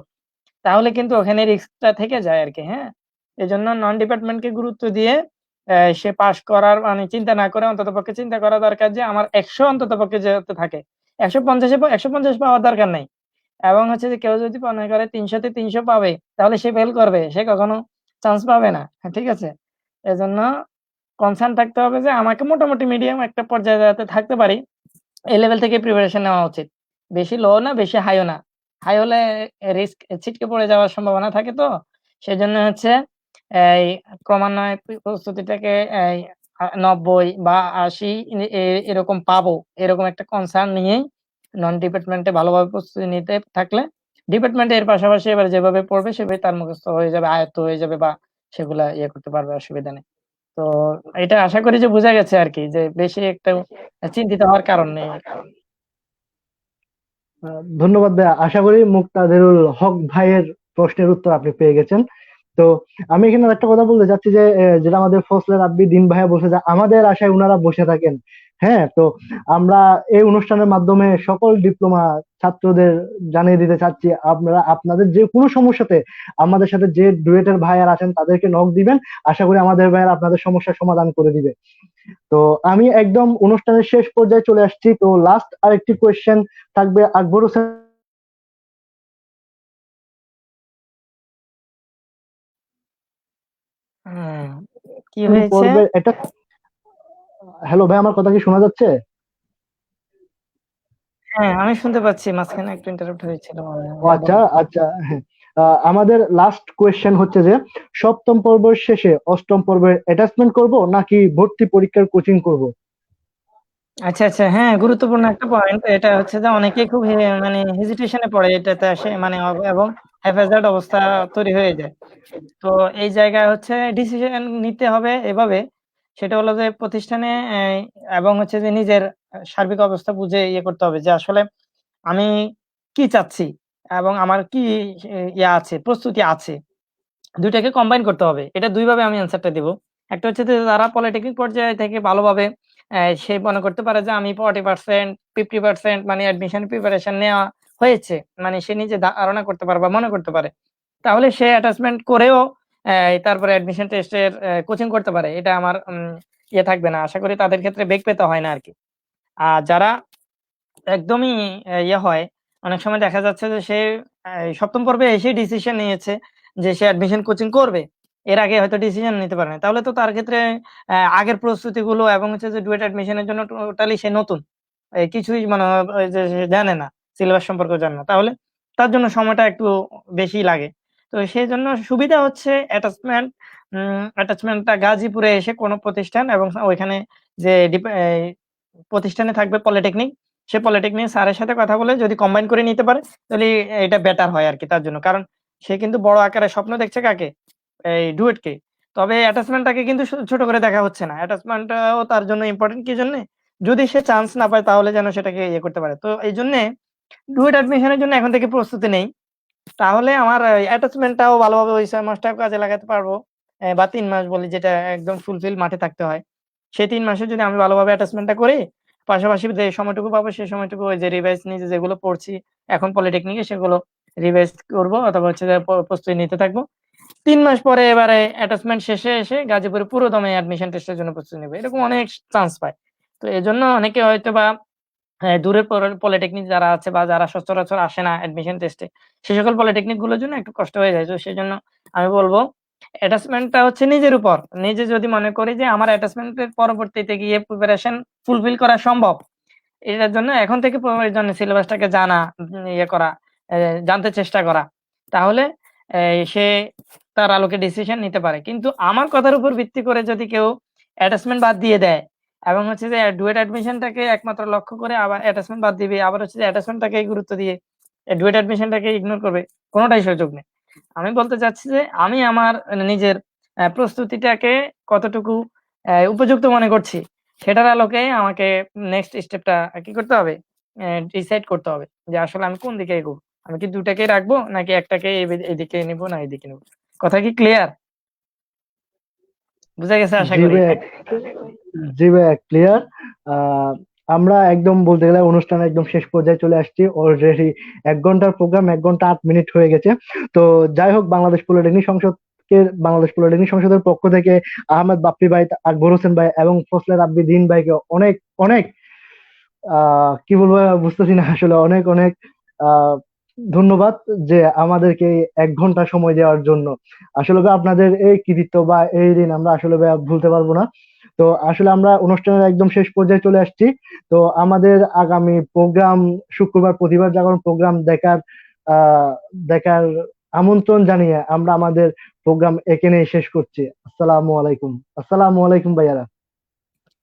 তাহলে কিন্তু ওখানে রিস্কটা থেকে যায় আরকি, হ্যাঁ? এজন্য নন ডিপার্টমেন্টকে গুরুত্ব দিয়ে সে পাস করার মানে চিন্তা না করে অন্ততপক্ষে চিন্তা করা দরকার যে আমার ১০০ অন্ততপক্ষে যাতে থাকে। ১৫০ এ ১৫০ পাওয়ার দরকার নাই। এবং হচ্ছে যে কেউ যদি মনে করে ৩০০ তে ৩০০ পাবে, তাহলে সে ফেল করবে। সে কখনো চান্স পাবে না। হ্যাঁ, ঠিক আছে? এজন্য কনসার্ন থাকতে হবে যে আমাকে মোটামুটি মিডিয়াম একটা পর্যায়ে যাতে থাকতে পারি, এই লেভেল থেকে প্রিপারেশন নেওয়া উচিত। বেশি লো না, বেশি হাইও না। হাই হলে রিস্ক ছিটকে পড়ে যাওয়ার সম্ভাবনা থাকে, তো সেজন্য হচ্ছে এই ক্রমান্বয়ে প্রস্তুতিটাকে এই ৯০ বা ৮০ এরকম পাবো, এরকম একটা কনসার্ন নিয়েই নন ডিপার্টমেন্টে ভালোভাবে প্রস্তুতি নিতে থাকলে ডিপার্টমেন্টে এর পাশাপাশি এবার যেভাবে পড়বে সেভাবে তার মুখস্থ হয়ে যাবে, আয়ত্ত হয়ে যাবে বা সেগুলা করতে পারবে, অসুবিধা নেই। তো এটা আশা করি যে বুঝা গেছে আরকি, যে বেশি একটা চিন্তিত হওয়ার কারণ নেই। ধন্যবাদ ভাইয়া। আশা করি মুক্তাদিরুল হক ভাইয়ের প্রশ্নের উত্তর আপনি পেয়ে গেছেন। তো আমি এখানে একটা কথা বলতে চাচ্ছি যে যেটা আমাদের ফজলে রাব্বি দিন ভাইয়া বলছে যে আমাদের আশায় উনারা বসে থাকেন। হ্যাঁ, তো আমরা এই অনুষ্ঠানের মাধ্যমে সকল ডিপ্লোমা ছাত্রদের জানিয়ে দিতে চাচ্ছি, আপনারা আপনাদের যে কোনো সমস্যাতে আমাদের সাথে যে ডুয়েটের ভাইয়ার আছেন তাদেরকে নক দিবেন। আশা করি আমাদের ভাইয়ার আপনাদের সমস্যার সমাধান করে দিবে। তো আমি একদম অনুষ্ঠানের শেষ পর্যায়ে চলে আসছি। তো লাস্ট আরেকটি কোয়েশ্চেন থাকবে আকবর হোসেন হুম, কি হয়েছে? পর্বের এটা। হ্যালো ভাই, আমার কথা কি শোনা যাচ্ছে? হ্যাঁ, আমি শুনতে পাচ্ছি, মাঝখানে একটু ইন্টারাপ্ট হয়েছিল মনে হয়। ও আচ্ছা আচ্ছা, হ্যাঁ। আমাদের লাস্ট কোয়েশ্চেন হচ্ছে যে সপ্তম পর্বের শেষে অষ্টম পর্বের অ্যাটাচমেন্ট করব নাকি ভর্তি পরীক্ষার কোচিং করব? আচ্ছা আচ্ছা, হ্যাঁ, গুরুত্বপূর্ণ একটা পয়েন্ট। এটা হচ্ছে যে অনেকেই খুব মানে হেজিটেশনে পড়ে এটাতে আসে, মানে এবং হ্যাফেজার্ড অবস্থা তৈরি হয়ে যায়। তো এই জায়গায় হচ্ছে ডিসিশন নিতে হবে এভাবে, সেটা হলো যে প্রতিষ্ঠানে এবং হচ্ছে যে নিজের সার্বিক অবস্থা বুঝে ইয়ে করতে হবে যে আসলে আমি কি চাচ্ছি এবং আমার কি ইয়ে আছে, প্রস্তুতি আছে। দুইটাকে কম্বাইন করতে হবে। এটা ২ ভাবে আমি অ্যান্সারটা দিব। একটা হচ্ছে যে যারা পলিটেকনিক পর্যায়ে থেকে ভালোভাবে সে মনে করতে পারে যে আমি 40% 50% মানে অ্যাডমিশন প্রিপারেশন নেওয়া হয়েছে। মানে সে নিজে ধারণা করতে পারে বা মনে করতে পারে। তাহলে সে অ্যাটাচমেন্ট করেও তারপরে অ্যাডমিশন টেস্টের কোচিং করতে পারে। এটা আমার ইয়ে থাকবে না। আশা করি তাদের ক্ষেত্রে বেগ পেতে হয় না আরকি। আর যারা একদমই ইয়ে হয়, অনেক সময় দেখা যাচ্ছে যে সে ৭ম পর্বে এসেই ডিসিশন নিয়েছে যে সে অ্যাডমিশন কোচিং করবে। এর আগে হয়তো ডিসিশন নিতে পারে নাই। তাহলে তো তার ক্ষেত্রে আগের প্রস্তুতিগুলো এবং হচ্ছে যে ডুয়েট অ্যাডমিশনের জন্য টোটালি সে নতুন। কিছুই মানে ওই যে সে জানে না, সিলেবাস সম্পর্কেও জানে না। তাহলে তার জন্য সময়টা একটু বেশিই লাগে। তো সেজন্য সুবিধা হচ্ছে অ্যাটাচমেন্টটা গাজীপুরে এসে কোনো প্রতিষ্ঠান এবং ওইখানে যে প্রতিষ্ঠানে থাকবে পলিটেকনিক, সে পলিটেকনিক স্যারের সাথে কথা বলে যদি কম্বাইন করে নিতে পারে, তাহলে এটা বেটার হয় আরকি তার জন্য। কারণ সে কিন্তু বড় আকারে স্বপ্ন দেখছে কাকে? এই ডুয়েটকে। তবে অ্যাটাচমেন্টটাকে কিন্তু ছোট করে দেখা হচ্ছে না। অ্যাটাচমেন্টটাও তার জন্য ইম্পোর্টেন্ট কি জন্যে? যদি সে চান্স না পায় তাহলে যেন সেটাকে ইয়ে করতে পারে। তো এইজন্যে ডুয়েট অ্যাডমিশনের জন্য এখন থেকে প্রস্তুতি নেই। তাহলে আমার অ্যাটাচমেন্টটাও ভালোভাবে ওই ৬ মাসটাও কাজে লাগাতে পারবো। বা ৩ মাস বলি, যেটা একদম ফুলফিল মাঠে থাকতে হয়। সেই ৩ মাসে যদি আমি ভালোভাবে অ্যাটাচমেন্টটা করি, পাশাপাশি যে সময়টুকু পাবো সে সময়টুকু ওই যে রিভাইজ নিজে যেগুলো পড়ছি এখন পলিটেকনিকে সেগুলো রিভাইজ করব অথবা হচ্ছে যে প্রস্তুতি নিতে থাকবো। ৩ মাস পরে এবারে অ্যাটাচমেন্ট শেষে এসে গাজীপুরে পুরোদমে অ্যাডমিশন টেস্টের জন্য প্রস্তুতি নেব। এরকম অনেক চান্স পায়। তো এজন্য অনেকে হয়তোবা হ্যাঁ, দূরের পলিটেকনিক যারা আছে বা যারা সচরাচর আসে না অ্যাডমিশন টেস্টে, সে সকল পলিটেকনিক গুলোর জন্য একটু কষ্ট হয়ে যায়। তো সেজন্য আমি বলব অ্যাটাচমেন্টটা হচ্ছে নিজের উপর। নিজে যদি মনে করি যে আমার অ্যাটাচমেন্টের পরবর্তীতে গিয়ে প্রিপারেশন ফুলফিল করা সম্ভব, এটার জন্য এখন থেকে প্রয়োজনে সিলেবাসটাকে জানা, ইয়ে করা, জানতে চেষ্টা করা। তাহলে সে তার আলোকে ডিসিশন নিতে পারে। কিন্তু আমার কথার উপর ভিত্তি করে যদি কেউ অ্যাটাচমেন্ট বাদ দিয়ে দেয় এবং হচ্ছে যে ডুয়েট অ্যাডমিশনটাকে একমাত্র লক্ষ্য করে আবার অ্যাটাচমেন্ট বাদ দিবে, আবার হচ্ছে যে অ্যাটাচমেন্টটাকেই গুরুত্ব দিয়ে ডুয়েট অ্যাডমিশনটাকে ইগনোর করবে, কোনটাই সুযোগ নেই। আমি বলতে চাচ্ছি যে আমি আমার নিজের প্রস্তুতিটাকে কতটুকু উপযুক্ত মনে করছি, সেটার আলোকে আমাকে নেক্সট স্টেপটা কি করতে হবে? ডিসাইড করতে হবে যে আসলে আমি কোন দিকে এগোবো। আমি কি ২ টাকেই রাখবো নাকি একটাকে এদিকে নিবো না এদিকে নিবো। কথা কি ক্লিয়ার? বুঝা গেছে আশা জি করি। ভাইয়া, জি ভাইয়া, ক্লিয়ার। আহ আমরা একদম বলতে গেলে অনুষ্ঠান একদম শেষ পর্যায়ে চলে আসছি অলরেডি। ১ ঘন্টার প্রোগ্রাম ১ ঘন্টা ৮ মিনিট হয়ে গেছে। তো যাই হোক, বাংলাদেশ পলিটেকনিক সংসদের পক্ষ থেকে আহমেদ বাপ্পি ভাই, আকবর হোসেন ভাই এবং ফজলে রাব্বি দিন ভাইকে অনেক অনেক কি বলবো বুঝতেছি না আসলে, অনেক অনেক আহ ধন্যবাদ যে আমাদেরকে এই ১ ঘন্টা সময় দেওয়ার জন্য। আসলে ভাই আপনাদের এই কৃতিত্ব বা এই দিন আমরা আসলে ভাই ভুলতে পারবো না। তো আসলে আমরা অনুষ্ঠানের একদম শেষ পর্যায়ে চলে আসছি। তো আমাদের আগামী প্রোগ্রাম শুক্রবার প্রতিবার জাগরণ প্রোগ্রাম আহ দেখার আমন্ত্রণ জানিয়ে আমরা আমাদের প্রোগ্রাম এখানেই শেষ করছি। আসসালামু আলাইকুম। আসসালামু আলাইকুম ভাইয়ারা।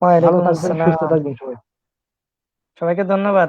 ভালো ওয়ালাইকুম থাকবেন, সুস্থ আসসালাম। থাকবেন সবাই। সবাইকে ধন্যবাদ।